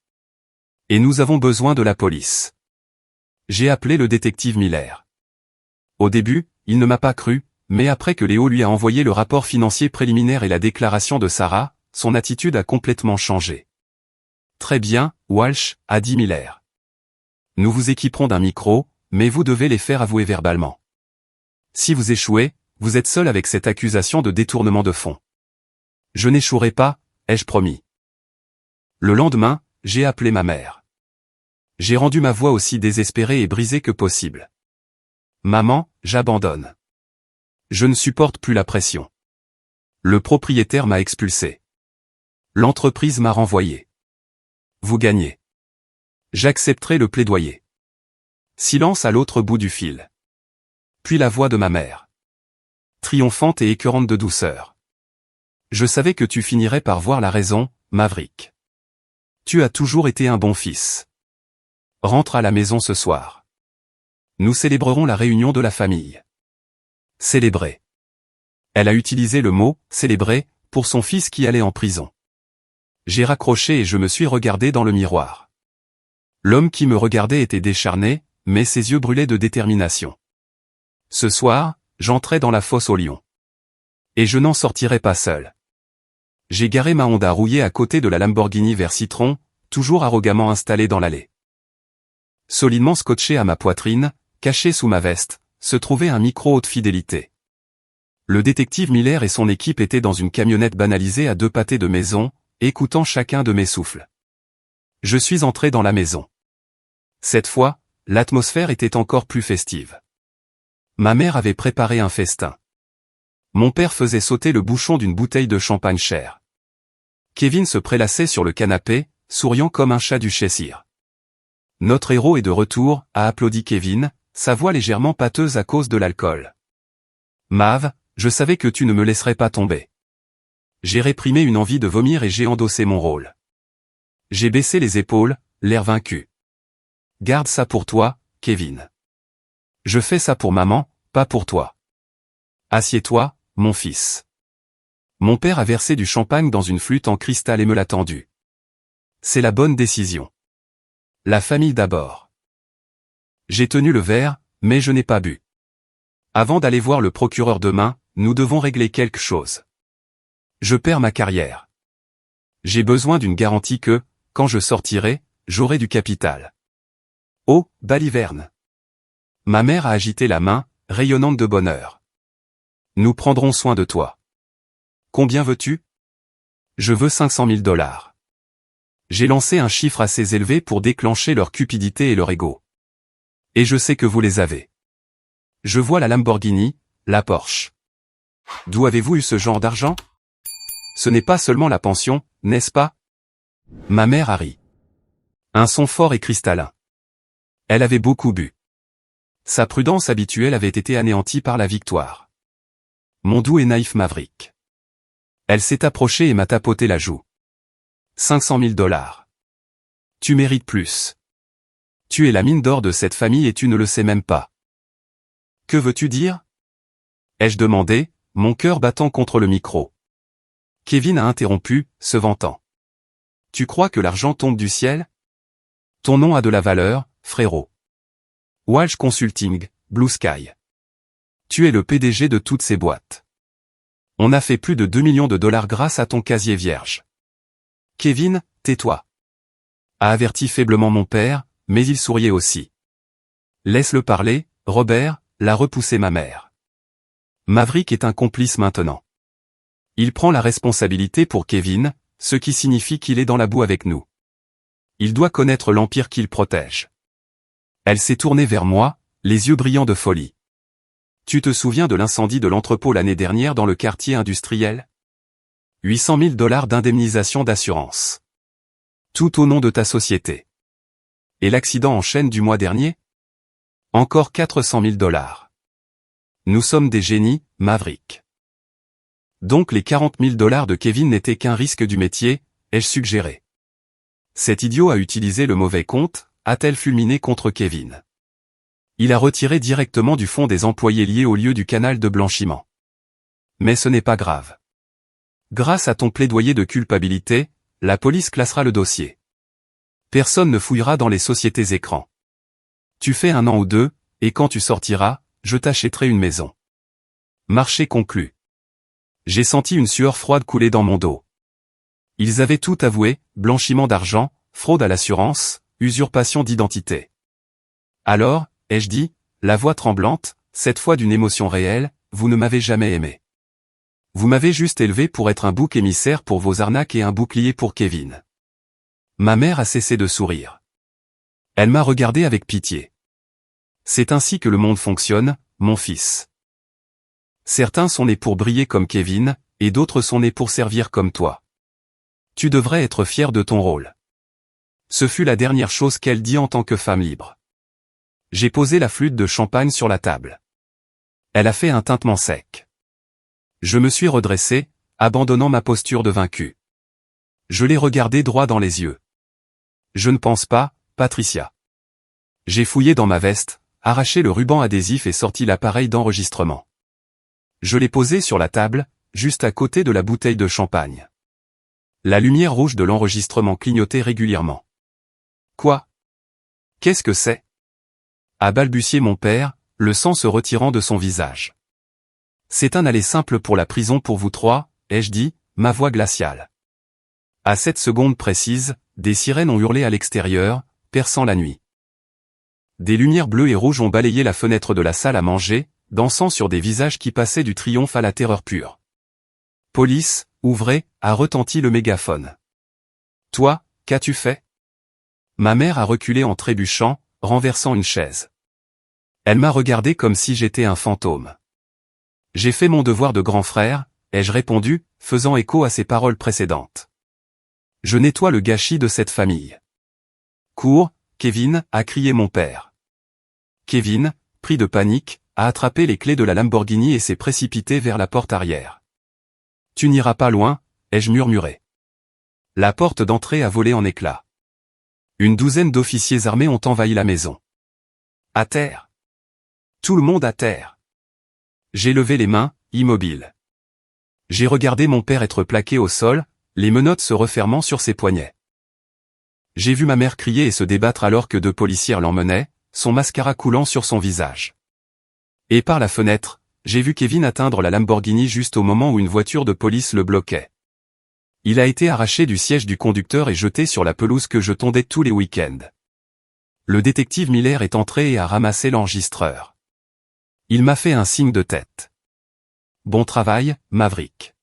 Et nous avons besoin de la police. J'ai appelé le détective Miller. Au début, il ne m'a pas cru, mais après que Léo lui a envoyé le rapport financier préliminaire et la déclaration de Sarah, son attitude a complètement changé. Très bien, Walsh, a dit Miller. Nous vous équiperons d'un micro, mais vous devez les faire avouer verbalement. Si vous échouez, vous êtes seul avec cette accusation de détournement de fonds. Je n'échouerai pas, ai-je promis. Le lendemain, j'ai appelé ma mère. J'ai rendu ma voix aussi désespérée et brisée que possible. Maman, j'abandonne. Je ne supporte plus la pression. Le propriétaire m'a expulsé. L'entreprise m'a renvoyé. Vous gagnez. J'accepterai le plaidoyer. Silence à l'autre bout du fil. Puis la voix de ma mère. Triomphante et écœurante de douceur. Je savais que tu finirais par voir la raison, Maverick. Tu as toujours été un bon fils. Rentre à la maison ce soir. Nous célébrerons la réunion de la famille. Célébrer. Elle a utilisé le mot « célébrer » pour son fils qui allait en prison. J'ai raccroché et je me suis regardé dans le miroir. L'homme qui me regardait était décharné, mais ses yeux brûlaient de détermination. Ce soir, j'entrais dans la fosse aux lions. Et je n'en sortirai pas seul. J'ai garé ma Honda rouillée à côté de la Lamborghini vert citron, toujours arrogamment installée dans l'allée. Solidement scotché à ma poitrine, caché sous ma veste, se trouvait un micro haute fidélité. Le détective Miller et son équipe étaient dans une camionnette banalisée à 2 pâtés de maison, écoutant chacun de mes souffles. Je suis entré dans la maison. Cette fois, l'atmosphère était encore plus festive. Ma mère avait préparé un festin. Mon père faisait sauter le bouchon d'une bouteille de champagne cher. Kevin se prélassait sur le canapé, souriant comme un chat du Cheshire. Notre héros est de retour, a applaudi Kevin, sa voix légèrement pâteuse à cause de l'alcool. Mav, je savais que tu ne me laisserais pas tomber. J'ai réprimé une envie de vomir et j'ai endossé mon rôle. J'ai baissé les épaules, l'air vaincu. Garde ça pour toi, Kevin. Je fais ça pour maman, pas pour toi. Assieds-toi, mon fils. Mon père a versé du champagne dans une flûte en cristal et me l'a tendu. C'est la bonne décision. La famille d'abord. J'ai tenu le verre, mais je n'ai pas bu. Avant d'aller voir le procureur demain, nous devons régler quelque chose. Je perds ma carrière. J'ai besoin d'une garantie que, quand je sortirai, j'aurai du capital. Oh, baliverne. Ma mère a agité la main, rayonnante de bonheur. Nous prendrons soin de toi. Combien veux-tu? Je veux 500 000 $. J'ai lancé un chiffre assez élevé pour déclencher leur cupidité et leur ego. Et je sais que vous les avez. Je vois la Lamborghini, la Porsche. D'où avez-vous eu ce genre d'argent? Ce n'est pas seulement la pension, n'est-ce pas? Ma mère a ri. Un son fort et cristallin. Elle avait beaucoup bu. Sa prudence habituelle avait été anéantie par la victoire. Mon doux et naïf Maverick. Elle s'est approchée et m'a tapoté la joue. 500 000 $. Tu mérites plus. Tu es la mine d'or de cette famille et tu ne le sais même pas. Que veux-tu dire? Ai-je demandé, mon cœur battant contre le micro. Kevin a interrompu, se vantant. Tu crois que l'argent tombe du ciel? Ton nom a de la valeur, frérot. Walsh Consulting, Blue Sky. Tu es le PDG de toutes ces boîtes. On a fait plus de 2 millions de dollars grâce à ton casier vierge. Kevin, tais-toi. A averti faiblement mon père, mais il souriait aussi. Laisse-le parler, Robert, l'a repoussé ma mère. Maverick est un complice maintenant. Il prend la responsabilité pour Kevin, ce qui signifie qu'il est dans la boue avec nous. Il doit connaître l'empire qu'il protège. Elle s'est tournée vers moi, les yeux brillants de folie. Tu te souviens de l'incendie de l'entrepôt l'année dernière dans le quartier industriel? 800 000 $ d'indemnisation d'assurance. Tout au nom de ta société. Et l'accident en chaîne du mois dernier? Encore 400 000 $. Nous sommes des génies, Maverick. Donc les 40 000 $ de Kevin n'étaient qu'un risque du métier, ai-je suggéré. Cet idiot a utilisé le mauvais compte, a-t-elle fulminé contre Kevin. Il a retiré directement du fonds des employés liés au lieu du canal de blanchiment. Mais ce n'est pas grave. Grâce à ton plaidoyer de culpabilité, la police classera le dossier. Personne ne fouillera dans les sociétés écrans. Tu fais 1 an ou 2, et quand tu sortiras, je t'achèterai une maison. Marché conclu. J'ai senti une sueur froide couler dans mon dos. Ils avaient tout avoué, blanchiment d'argent, fraude à l'assurance, usurpation d'identité. Alors, ai-je dit, la voix tremblante, cette fois d'une émotion réelle, vous ne m'avez jamais aimé. Vous m'avez juste élevé pour être un bouc émissaire pour vos arnaques et un bouclier pour Kevin. Ma mère a cessé de sourire. Elle m'a regardé avec pitié. C'est ainsi que le monde fonctionne, mon fils. Certains sont nés pour briller comme Kevin, et d'autres sont nés pour servir comme toi. Tu devrais être fier de ton rôle. Ce fut la dernière chose qu'elle dit en tant que femme libre. J'ai posé la flûte de champagne sur la table. Elle a fait un tintement sec. Je me suis redressé, abandonnant ma posture de vaincu. Je l'ai regardé droit dans les yeux. Je ne pense pas, Patricia. J'ai fouillé dans ma veste, arraché le ruban adhésif et sorti l'appareil d'enregistrement. Je l'ai posé sur la table, juste à côté de la bouteille de champagne. La lumière rouge de l'enregistrement clignotait régulièrement. Quoi? Qu'est-ce que c'est? A balbutié mon père, le sang se retirant de son visage. C'est un aller simple pour la prison pour vous trois, ai-je dit, ma voix glaciale. À cette seconde précise, des sirènes ont hurlé à l'extérieur, perçant la nuit. Des lumières bleues et rouges ont balayé la fenêtre de la salle à manger, dansant sur des visages qui passaient du triomphe à la terreur pure. Police, ouvrez, a retenti le mégaphone. Toi, qu'as-tu fait? Ma mère a reculé en trébuchant, renversant une chaise. Elle m'a regardé comme si j'étais un fantôme. J'ai fait mon devoir de grand frère, ai-je répondu, faisant écho à ses paroles précédentes. Je nettoie le gâchis de cette famille. Cours, Kevin, a crié mon père. Kevin, pris de panique, a attrapé les clés de la Lamborghini et s'est précipité vers la porte arrière. Tu n'iras pas loin, ai-je murmuré. La porte d'entrée a volé en éclats. Une douzaine d'officiers armés ont envahi la maison. À terre. Tout le monde à terre. J'ai levé les mains, immobile. J'ai regardé mon père être plaqué au sol, les menottes se refermant sur ses poignets. J'ai vu ma mère crier et se débattre alors que 2 policiers l'emmenaient, son mascara coulant sur son visage. Et par la fenêtre, j'ai vu Kevin atteindre la Lamborghini juste au moment où une voiture de police le bloquait. Il a été arraché du siège du conducteur et jeté sur la pelouse que je tondais tous les week-ends. Le détective Miller est entré et a ramassé l'enregistreur. Il m'a fait un signe de tête. Bon travail, Maverick.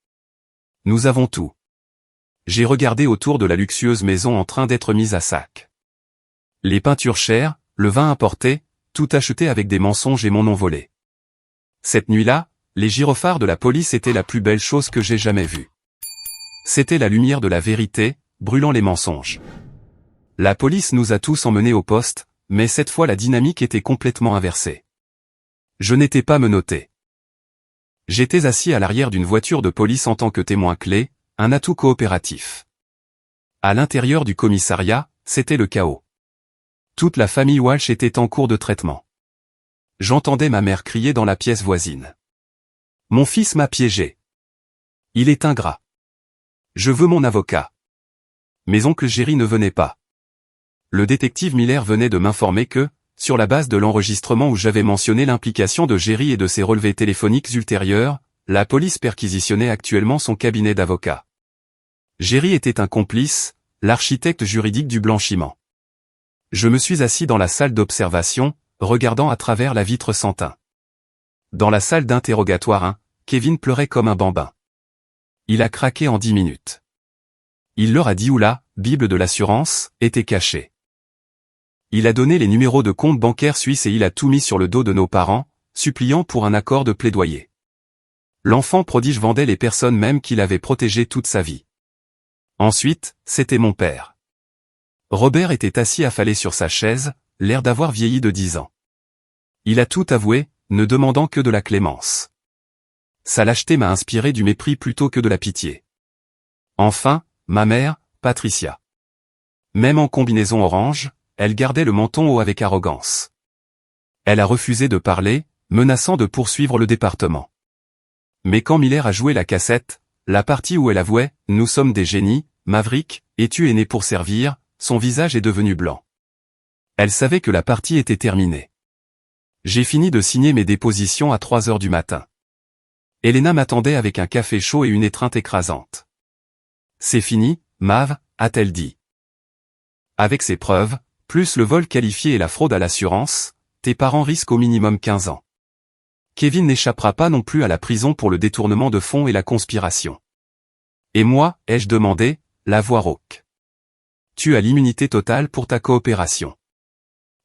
Nous avons tout. J'ai regardé autour de la luxueuse maison en train d'être mise à sac. Les peintures chères, le vin importé, tout acheté avec des mensonges et mon nom volé. Cette nuit-là, les gyrophares de la police étaient la plus belle chose que j'ai jamais vue. C'était la lumière de la vérité, brûlant les mensonges. La police nous a tous emmenés au poste, mais cette fois la dynamique était complètement inversée. Je n'étais pas menotté. J'étais assis à l'arrière d'une voiture de police en tant que témoin clé, un atout coopératif. À l'intérieur du commissariat, c'était le chaos. Toute la famille Walsh était en cours de traitement. J'entendais ma mère crier dans la pièce voisine. Mon fils m'a piégé. Il est ingrat. Je veux mon avocat. Mais oncle Jerry ne venait pas. Le détective Miller venait de m'informer que, sur la base de l'enregistrement où j'avais mentionné l'implication de Jerry et de ses relevés téléphoniques ultérieurs, la police perquisitionnait actuellement son cabinet d'avocat. Jerry était un complice, l'architecte juridique du blanchiment. Je me suis assis dans la salle d'observation, regardant à travers la vitre sans teint. Dans la salle d'interrogatoire, Kevin pleurait comme un bambin. Il a craqué en 10 minutes. Il leur a dit où la Bible de l'assurance était cachée. Il a donné les numéros de compte bancaire suisse et il a tout mis sur le dos de nos parents, suppliant pour un accord de plaidoyer. L'enfant prodige vendait les personnes même qu'il avait protégées toute sa vie. Ensuite, c'était mon père. Robert était assis affalé sur sa chaise, l'air d'avoir vieilli de 10 ans. Il a tout avoué, ne demandant que de la clémence. Sa lâcheté m'a inspiré du mépris plutôt que de la pitié. Enfin, ma mère, Patricia. Même en combinaison orange, elle gardait le menton haut avec arrogance. Elle a refusé de parler, menaçant de poursuivre le département. Mais quand Miller a joué la cassette, la partie où elle avouait « Nous sommes des génies, Maverick, et tu es né pour servir », son visage est devenu blanc. Elle savait que la partie était terminée. J'ai fini de signer mes dépositions à 3 heures du matin. Elena m'attendait avec un café chaud et une étreinte écrasante. « C'est fini, Mav », a-t-elle dit. Avec ces preuves, plus le vol qualifié et la fraude à l'assurance, tes parents risquent au minimum 15 ans. Kevin n'échappera pas non plus à la prison pour le détournement de fonds et la conspiration. Et moi, ai-je demandé, la voix rauque. Tu as l'immunité totale pour ta coopération.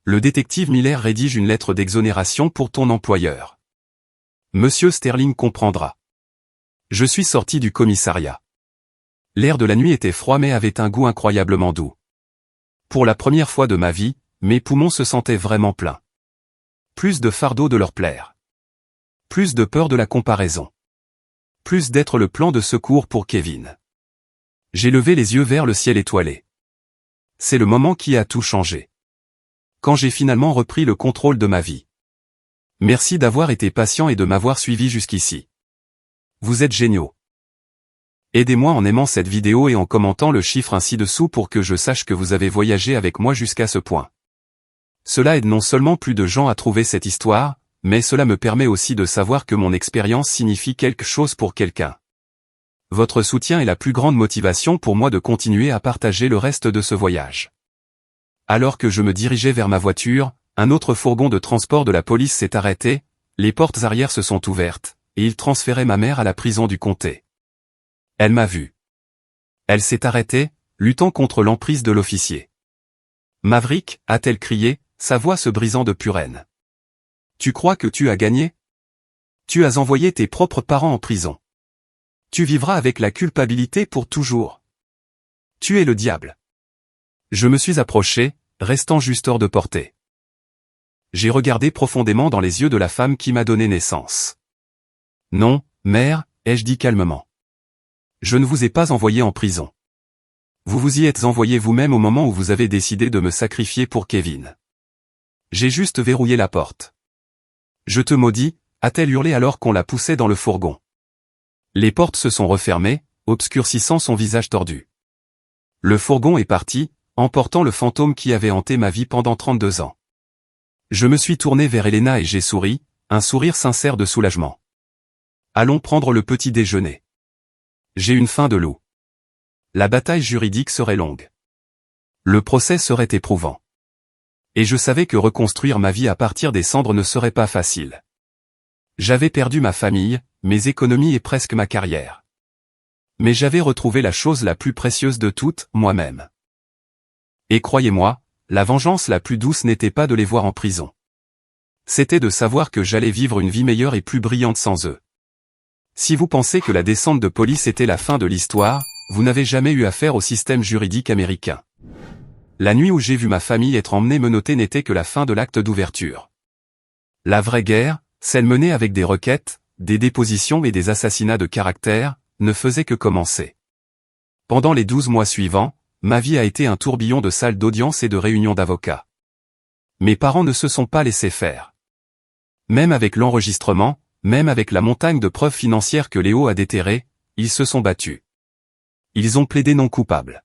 Le détective Miller rédige une lettre d'exonération pour ton employeur. Monsieur Sterling comprendra. Je suis sorti du commissariat. L'air de la nuit était froid mais avait un goût incroyablement doux. Pour la première fois de ma vie, mes poumons se sentaient vraiment pleins. Plus de fardeau de leur plaire. Plus de peur de la comparaison. Plus d'être le plan de secours pour Kevin. J'ai levé les yeux vers le ciel étoilé. C'est le moment qui a tout changé. Quand j'ai finalement repris le contrôle de ma vie. Merci d'avoir été patient et de m'avoir suivi jusqu'ici. Vous êtes géniaux. Aidez-moi en aimant cette vidéo et en commentant le chiffre ainsi dessous pour que je sache que vous avez voyagé avec moi jusqu'à ce point. Cela aide non seulement plus de gens à trouver cette histoire, mais cela me permet aussi de savoir que mon expérience signifie quelque chose pour quelqu'un. Votre soutien est la plus grande motivation pour moi de continuer à partager le reste de ce voyage. Alors que je me dirigeais vers ma voiture, un autre fourgon de transport de la police s'est arrêté, les portes arrière se sont ouvertes, et il transférait ma mère à la prison du comté. Elle m'a vu. Elle s'est arrêtée, luttant contre l'emprise de l'officier. Maverick, a-t-elle crié, sa voix se brisant de pure haine. Tu crois que tu as gagné? Tu as envoyé tes propres parents en prison. Tu vivras avec la culpabilité pour toujours. Tu es le diable. Je me suis approché, restant juste hors de portée. J'ai regardé profondément dans les yeux de la femme qui m'a donné naissance. Non, mère, ai-je dit calmement. Je ne vous ai pas envoyé en prison. Vous vous y êtes envoyé vous-même au moment où vous avez décidé de me sacrifier pour Kevin. J'ai juste verrouillé la porte. Je te maudis, a-t-elle hurlé alors qu'on la poussait dans le fourgon. Les portes se sont refermées, obscurcissant son visage tordu. Le fourgon est parti, emportant le fantôme qui avait hanté ma vie pendant 32 ans. Je me suis tourné vers Elena et j'ai souri, un sourire sincère de soulagement. Allons prendre le petit déjeuner. J'ai une faim de loup. La bataille juridique serait longue. Le procès serait éprouvant. Et je savais que reconstruire ma vie à partir des cendres ne serait pas facile. J'avais perdu ma famille, mes économies et presque ma carrière. Mais j'avais retrouvé la chose la plus précieuse de toutes, moi-même. Et croyez-moi, la vengeance la plus douce n'était pas de les voir en prison. C'était de savoir que j'allais vivre une vie meilleure et plus brillante sans eux. Si vous pensez que la descente de police était la fin de l'histoire, vous n'avez jamais eu affaire au système juridique américain. La nuit où j'ai vu ma famille être emmenée menottée n'était que la fin de l'acte d'ouverture. La vraie guerre, celle menée avec des requêtes, des dépositions et des assassinats de caractère, ne faisait que commencer. Pendant les 12 mois suivants, ma vie a été un tourbillon de salles d'audience et de réunions d'avocats. Mes parents ne se sont pas laissés faire. Même avec l'enregistrement, même avec la montagne de preuves financières que Léo a déterrées, ils se sont battus. Ils ont plaidé non coupable.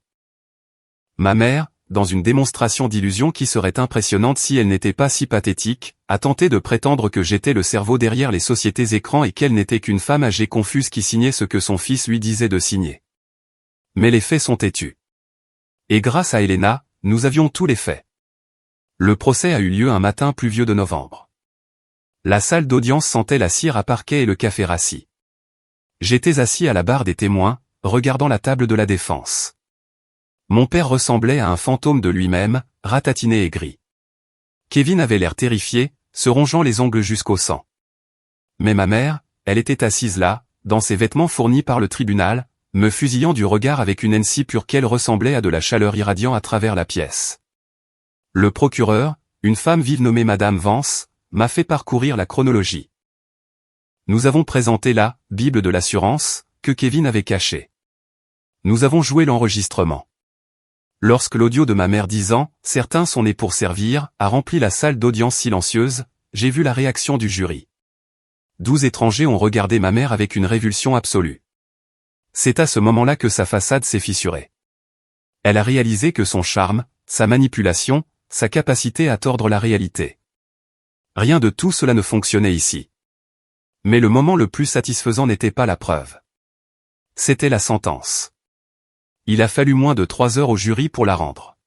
Ma mère, dans une démonstration d'illusion qui serait impressionnante si elle n'était pas si pathétique, a tenté de prétendre que j'étais le cerveau derrière les sociétés écrans et qu'elle n'était qu'une femme âgée confuse qui signait ce que son fils lui disait de signer. Mais les faits sont têtus. Et grâce à Elena, nous avions tous les faits. Le procès a eu lieu un matin pluvieux de novembre. La salle d'audience sentait la cire à parquet et le café rassis. J'étais assis à la barre des témoins, regardant la table de la défense. Mon père ressemblait à un fantôme de lui-même, ratatiné et gris. Kevin avait l'air terrifié, se rongeant les ongles jusqu'au sang. Mais ma mère, elle était assise là, dans ses vêtements fournis par le tribunal, me fusillant du regard avec une haine si pure qu'elle ressemblait à de la chaleur irradiant à travers la pièce. Le procureur, une femme vive nommée Madame Vance, m'a fait parcourir la chronologie. Nous avons présenté la « Bible de l'assurance » que Kevin avait cachée. Nous avons joué l'enregistrement. Lorsque l'audio de ma mère disant « Certains sont nés pour servir » a rempli la salle d'audience silencieuse, j'ai vu la réaction du jury. 12 étrangers ont regardé ma mère avec une révulsion absolue. C'est à ce moment-là que sa façade s'est fissurée. Elle a réalisé que son charme, sa manipulation, sa capacité à tordre la réalité. Rien de tout cela ne fonctionnait ici. Mais le moment le plus satisfaisant n'était pas la preuve. C'était la sentence. Il a fallu moins de 3 heures au jury pour la rendre.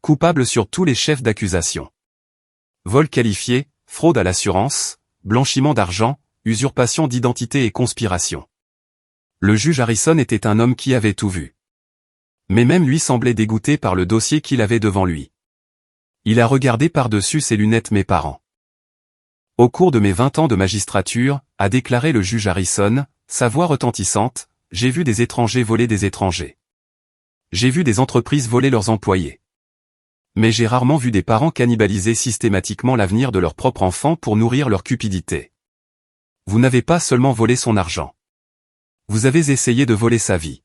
Coupable sur tous les chefs d'accusation. Vol qualifié, fraude à l'assurance, blanchiment d'argent, usurpation d'identité et conspiration. Le juge Harrison était un homme qui avait tout vu. Mais même lui semblait dégoûté par le dossier qu'il avait devant lui. Il a regardé par-dessus ses lunettes mes parents. Au cours de mes 20 ans de magistrature, a déclaré le juge Harrison, sa voix retentissante, j'ai vu des étrangers voler des étrangers. J'ai vu des entreprises voler leurs employés. Mais j'ai rarement vu des parents cannibaliser systématiquement l'avenir de leur propre enfant pour nourrir leur cupidité. Vous n'avez pas seulement volé son argent. Vous avez essayé de voler sa vie.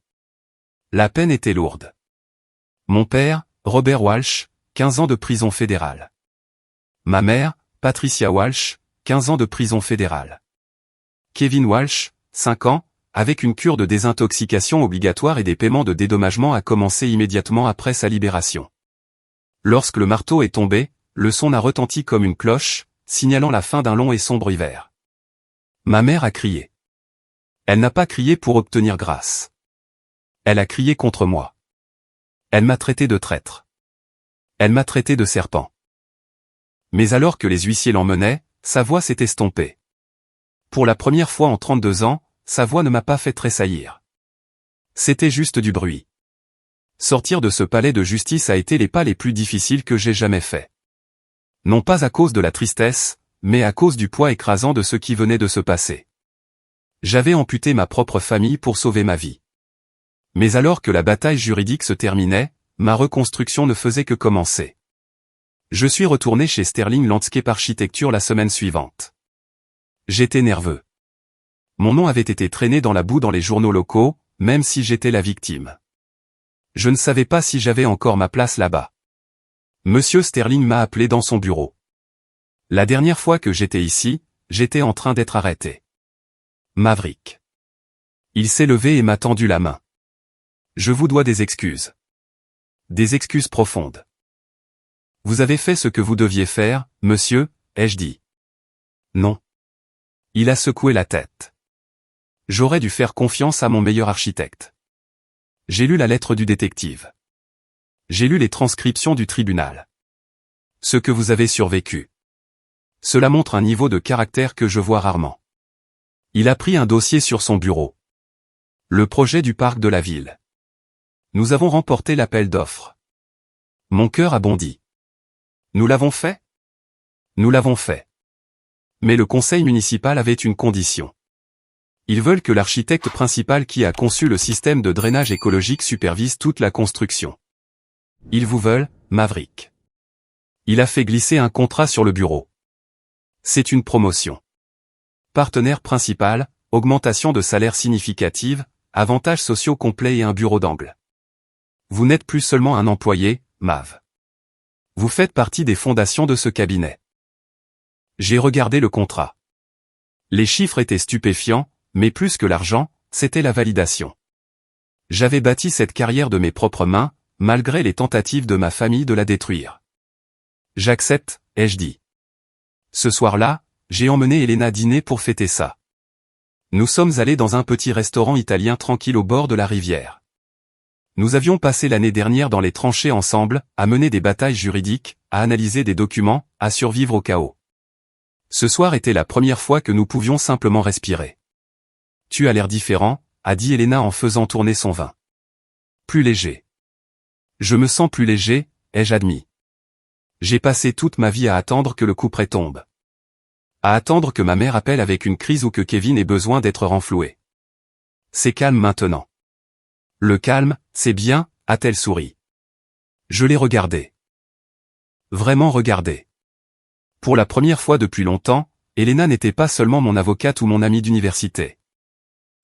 La peine était lourde. Mon père, Robert Walsh, 15 ans de prison fédérale. Ma mère, Patricia Walsh, 15 ans de prison fédérale. Kevin Walsh, 5 ans, avec une cure de désintoxication obligatoire et des paiements de dédommagement a commencé immédiatement après sa libération. Lorsque le marteau est tombé, le son a retenti comme une cloche, signalant la fin d'un long et sombre hiver. Ma mère a crié. Elle n'a pas crié pour obtenir grâce. Elle a crié contre moi. Elle m'a traité de traître. Elle m'a traité de serpent. Mais alors que les huissiers l'emmenaient, sa voix s'est estompée. Pour la première fois en 32 ans, sa voix ne m'a pas fait tressaillir. C'était juste du bruit. Sortir de ce palais de justice a été les pas les plus difficiles que j'ai jamais faits. Non pas à cause de la tristesse, mais à cause du poids écrasant de ce qui venait de se passer. J'avais amputé ma propre famille pour sauver ma vie. Mais alors que la bataille juridique se terminait, ma reconstruction ne faisait que commencer. Je suis retourné chez Sterling Landscape Architecture la semaine suivante. J'étais nerveux. Mon nom avait été traîné dans la boue dans les journaux locaux, même si j'étais la victime. Je ne savais pas si j'avais encore ma place là-bas. Monsieur Sterling m'a appelé dans son bureau. La dernière fois que j'étais ici, j'étais en train d'être arrêté. Maverick. Il s'est levé et m'a tendu la main. Je vous dois des excuses. Des excuses profondes. Vous avez fait ce que vous deviez faire, monsieur, ai-je dit. Non. Il a secoué la tête. J'aurais dû faire confiance à mon meilleur architecte. J'ai lu la lettre du détective. J'ai lu les transcriptions du tribunal. Ce que vous avez survécu. Cela montre un niveau de caractère que je vois rarement. Il a pris un dossier sur son bureau. Le projet du parc de la ville. Nous avons remporté l'appel d'offres. Mon cœur a bondi. Nous l'avons fait? Nous l'avons fait. Mais le conseil municipal avait une condition. Ils veulent que l'architecte principal qui a conçu le système de drainage écologique supervise toute la construction. Ils vous veulent, Maverick. Il a fait glisser un contrat sur le bureau. C'est une promotion. Partenaire principal, augmentation de salaire significative, avantages sociaux complets et un bureau d'angle. Vous n'êtes plus seulement un employé, Mav. Vous faites partie des fondations de ce cabinet. J'ai regardé le contrat. Les chiffres étaient stupéfiants, mais plus que l'argent, c'était la validation. J'avais bâti cette carrière de mes propres mains, malgré les tentatives de ma famille de la détruire. J'accepte, ai-je dit. Ce soir-là, j'ai emmené Elena dîner pour fêter ça. Nous sommes allés dans un petit restaurant italien tranquille au bord de la rivière. Nous avions passé l'année dernière dans les tranchées ensemble, à mener des batailles juridiques, à analyser des documents, à survivre au chaos. Ce soir était la première fois que nous pouvions simplement respirer. Tu as l'air différent, a dit Elena en faisant tourner son vin. Plus léger. Je me sens plus léger, ai-je admis. J'ai passé toute ma vie à attendre que le couperet tombe. À attendre que ma mère appelle avec une crise ou que Kevin ait besoin d'être renfloué. C'est calme maintenant. Le calme, c'est bien, a-t-elle souri. Je l'ai regardé. Vraiment regardé. Pour la première fois depuis longtemps, Elena n'était pas seulement mon avocate ou mon amie d'université.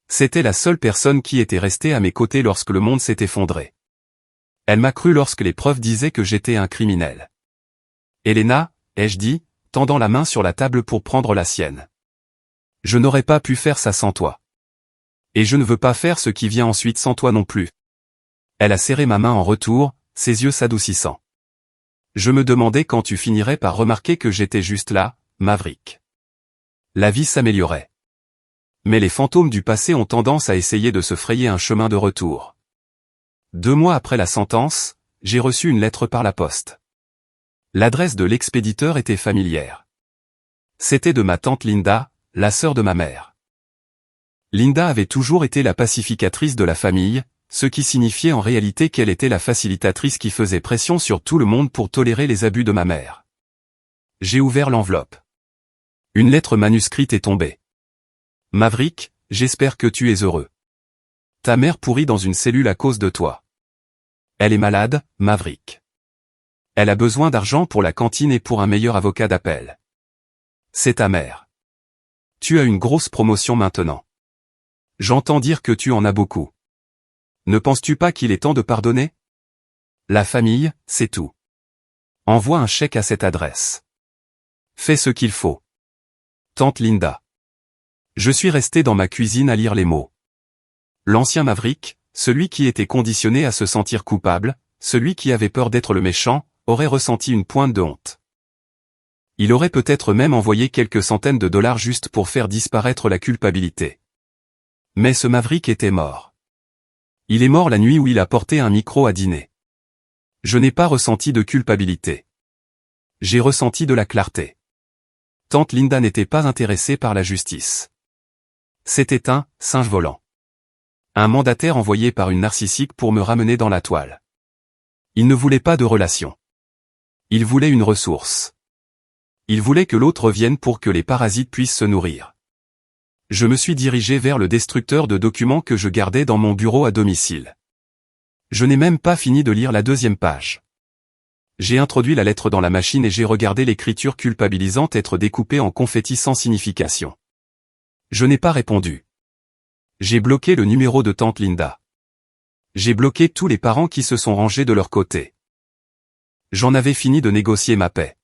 C'était la seule personne qui était restée à mes côtés lorsque le monde s'est effondré. Elle m'a cru lorsque les preuves disaient que j'étais un criminel. Elena, ai-je dit, tendant la main sur la table pour prendre la sienne. Je n'aurais pas pu faire ça sans toi. Et je ne veux pas faire ce qui vient ensuite sans toi non plus. Elle a serré ma main en retour, ses yeux s'adoucissant. Je me demandais quand tu finirais par remarquer que j'étais juste là, Maverick. La vie s'améliorait. Mais les fantômes du passé ont tendance à essayer de se frayer un chemin de retour. 2 mois après la sentence, j'ai reçu une lettre par la poste. L'adresse de l'expéditeur était familière. C'était de ma tante Linda, la sœur de ma mère. Linda avait toujours été la pacificatrice de la famille, ce qui signifiait en réalité qu'elle était la facilitatrice qui faisait pression sur tout le monde pour tolérer les abus de ma mère. J'ai ouvert l'enveloppe. Une lettre manuscrite est tombée. Maverick, j'espère que tu es heureux. Ta mère pourrit dans une cellule à cause de toi. Elle est malade, Maverick. Elle a besoin d'argent pour la cantine et pour un meilleur avocat d'appel. C'est ta mère. Tu as une grosse promotion maintenant. J'entends dire que tu en as beaucoup. Ne penses-tu pas qu'il est temps de pardonner? La famille, c'est tout. Envoie un chèque à cette adresse. Fais ce qu'il faut. Tante Linda. Je suis resté dans ma cuisine à lire les mots. L'ancien Maverick, celui qui était conditionné à se sentir coupable, celui qui avait peur d'être le méchant, aurait ressenti une pointe de honte. Il aurait peut-être même envoyé quelques centaines de dollars juste pour faire disparaître la culpabilité. Mais ce Maverick était mort. Il est mort la nuit où il a porté un micro à dîner. Je n'ai pas ressenti de culpabilité. J'ai ressenti de la clarté. Tante Linda n'était pas intéressée par la justice. C'était un singe volant. Un mandataire envoyé par une narcissique pour me ramener dans la toile. Il ne voulait pas de relation. Il voulait une ressource. Il voulait que l'autre revienne pour que les parasites puissent se nourrir. Je me suis dirigé vers le destructeur de documents que je gardais dans mon bureau à domicile. Je n'ai même pas fini de lire la 2e page. J'ai introduit la lettre dans la machine et j'ai regardé l'écriture culpabilisante être découpée en confettis sans signification. Je n'ai pas répondu. J'ai bloqué le numéro de tante Linda. J'ai bloqué tous les parents qui se sont rangés de leur côté. J'en avais fini de négocier ma paix.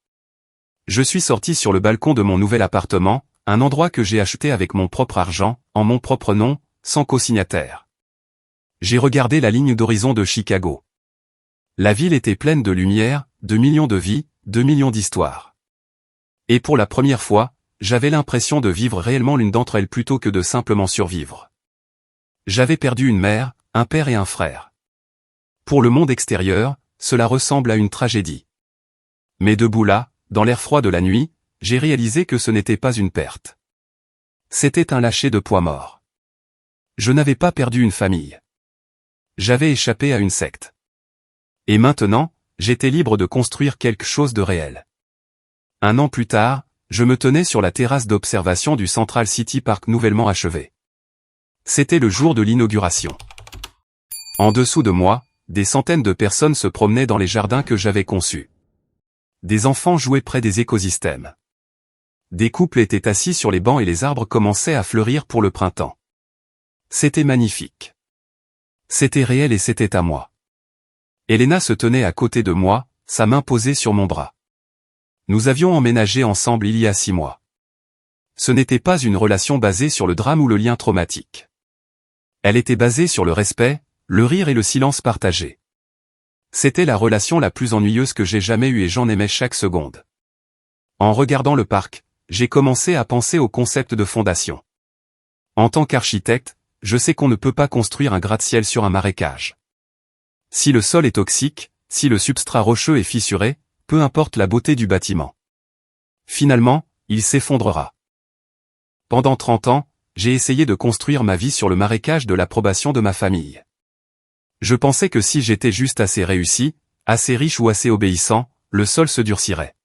Je suis sorti sur le balcon de mon nouvel appartement, un endroit que j'ai acheté avec mon propre argent, en mon propre nom, sans co-signataire. J'ai regardé la ligne d'horizon de Chicago. La ville était pleine de lumière, de millions de vies, de millions d'histoires. Et pour la première fois, j'avais l'impression de vivre réellement l'une d'entre elles plutôt que de simplement survivre. J'avais perdu une mère, un père et un frère. Pour le monde extérieur, cela ressemble à une tragédie. Mais debout là, dans l'air froid de la nuit, j'ai réalisé que ce n'était pas une perte. C'était un lâcher de poids mort. Je n'avais pas perdu une famille. J'avais échappé à une secte. Et maintenant, j'étais libre de construire quelque chose de réel. 1 an plus tard, Je me tenais sur la terrasse d'observation du Central City Park nouvellement achevé. C'était le jour de l'inauguration. En dessous de moi, des centaines de personnes se promenaient dans les jardins que j'avais conçus. Des enfants jouaient près des écosystèmes. Des couples étaient assis sur les bancs et les arbres commençaient à fleurir pour le printemps. C'était magnifique. C'était réel et c'était à moi. Elena se tenait à côté de moi, sa main posée sur mon bras. Nous avions emménagé ensemble il y a 6 mois. Ce n'était pas une relation basée sur le drame ou le lien traumatique. Elle était basée sur le respect, le rire et le silence partagé. C'était la relation la plus ennuyeuse que j'ai jamais eue et j'en aimais chaque seconde. En regardant le parc, j'ai commencé à penser au concept de fondation. En tant qu'architecte, je sais qu'on ne peut pas construire un gratte-ciel sur un marécage. Si le sol est toxique, si le substrat rocheux est fissuré, peu importe la beauté du bâtiment. Finalement, il s'effondrera. Pendant 30 ans, j'ai essayé de construire ma vie sur le marécage de l'approbation de ma famille. Je pensais que si j'étais juste assez réussi, assez riche ou assez obéissant, le sol se durcirait.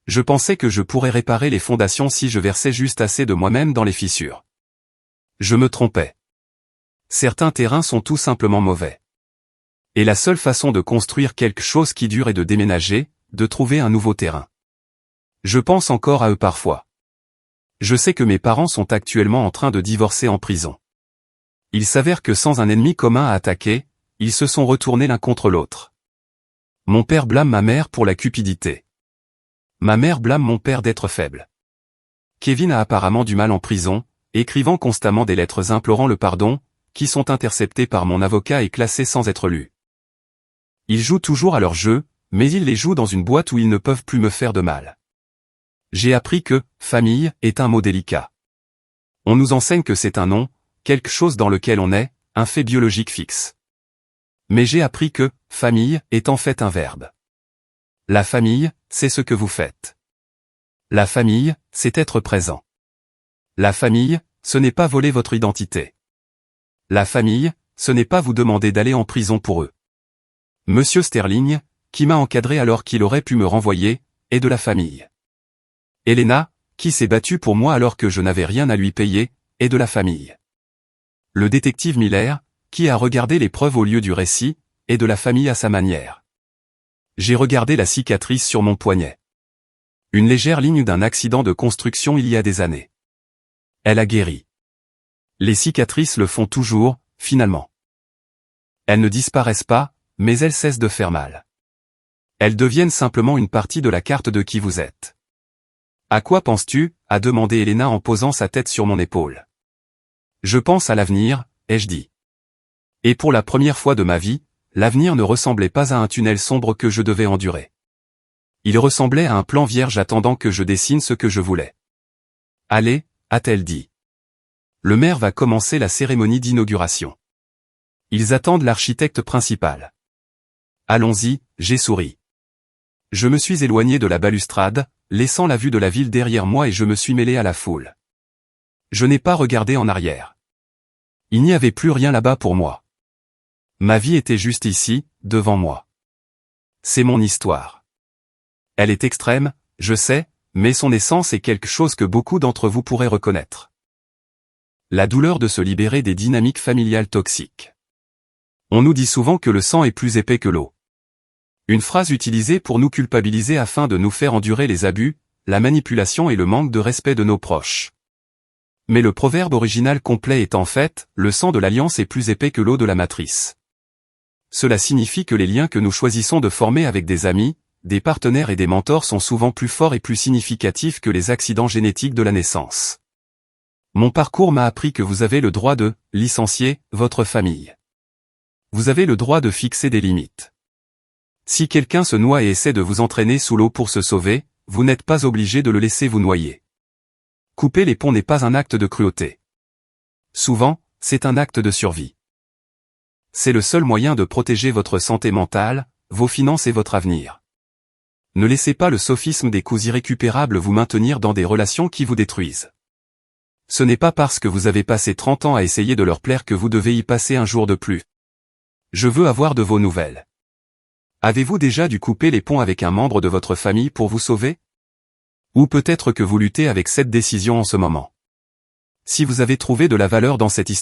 Je pensais que je pourrais réparer les fondations si je versais juste assez de moi-même dans les fissures. Je me trompais. Certains terrains sont tout simplement mauvais. Et la seule façon de construire quelque chose qui dure est de déménager, de trouver un nouveau terrain. Je pense encore à eux parfois. Je sais que mes parents sont actuellement en train de divorcer en prison. Il s'avère que sans un ennemi commun à attaquer, ils se sont retournés l'un contre l'autre. Mon père blâme ma mère pour la cupidité. Ma mère blâme mon père d'être faible. Kevin a apparemment du mal en prison, écrivant constamment des lettres implorant le pardon, qui sont interceptées par mon avocat et classées sans être lues. Ils jouent toujours à leur jeu, mais ils les jouent dans une boîte où ils ne peuvent plus me faire de mal. J'ai appris que « famille » est un mot délicat. On nous enseigne que c'est un nom, quelque chose dans lequel on est, un fait biologique fixe. Mais j'ai appris que « famille » est en fait un verbe. La famille, c'est ce que vous faites. La famille, c'est être présent. La famille, ce n'est pas voler votre identité. La famille, ce n'est pas vous demander d'aller en prison pour eux. Monsieur Sterling, qui m'a encadré alors qu'il aurait pu me renvoyer, est de la famille. Elena, qui s'est battue pour moi alors que je n'avais rien à lui payer, est de la famille. Le détective Miller, qui a regardé les preuves au lieu du récit, est de la famille à sa manière. J'ai regardé la cicatrice sur mon poignet. Une légère ligne d'un accident de construction il y a des années. Elle a guéri. Les cicatrices le font toujours, finalement. Elles ne disparaissent pas, mais elles cessent de faire mal. Elles deviennent simplement une partie de la carte de qui vous êtes. À quoi penses-tu ? A demandé Elena en posant sa tête sur mon épaule. Je pense à l'avenir, ai-je dit. Et pour la première fois de ma vie, l'avenir ne ressemblait pas à un tunnel sombre que je devais endurer. Il ressemblait à un plan vierge attendant que je dessine ce que je voulais. Allez, a-t-elle dit. Le maire va commencer la cérémonie d'inauguration. Ils attendent l'architecte principal. Allons-y, j'ai souri. Je me suis éloigné de la balustrade, laissant la vue de la ville derrière moi et je me suis mêlé à la foule. Je n'ai pas regardé en arrière. Il n'y avait plus rien là-bas pour moi. Ma vie était juste ici, devant moi. C'est mon histoire. Elle est extrême, je sais, mais son essence est quelque chose que beaucoup d'entre vous pourraient reconnaître. La douleur de se libérer des dynamiques familiales toxiques. On nous dit souvent que le sang est plus épais que l'eau. Une phrase utilisée pour nous culpabiliser afin de nous faire endurer les abus, la manipulation et le manque de respect de nos proches. Mais le proverbe original complet est en fait, le sang de l'alliance est plus épais que l'eau de la matrice. Cela signifie que les liens que nous choisissons de former avec des amis, des partenaires et des mentors sont souvent plus forts et plus significatifs que les accidents génétiques de la naissance. Mon parcours m'a appris que vous avez le droit de licencier votre famille. Vous avez le droit de fixer des limites. Si quelqu'un se noie et essaie de vous entraîner sous l'eau pour se sauver, vous n'êtes pas obligé de le laisser vous noyer. Couper les ponts n'est pas un acte de cruauté. Souvent, c'est un acte de survie. C'est le seul moyen de protéger votre santé mentale, vos finances et votre avenir. Ne laissez pas le sophisme des coups irrécupérables vous maintenir dans des relations qui vous détruisent. Ce n'est pas parce que vous avez passé 30 ans à essayer de leur plaire que vous devez y passer un jour de plus. Je veux avoir de vos nouvelles. Avez-vous déjà dû couper les ponts avec un membre de votre famille pour vous sauver ? Ou peut-être que vous luttez avec cette décision en ce moment. Si vous avez trouvé de la valeur dans cette histoire,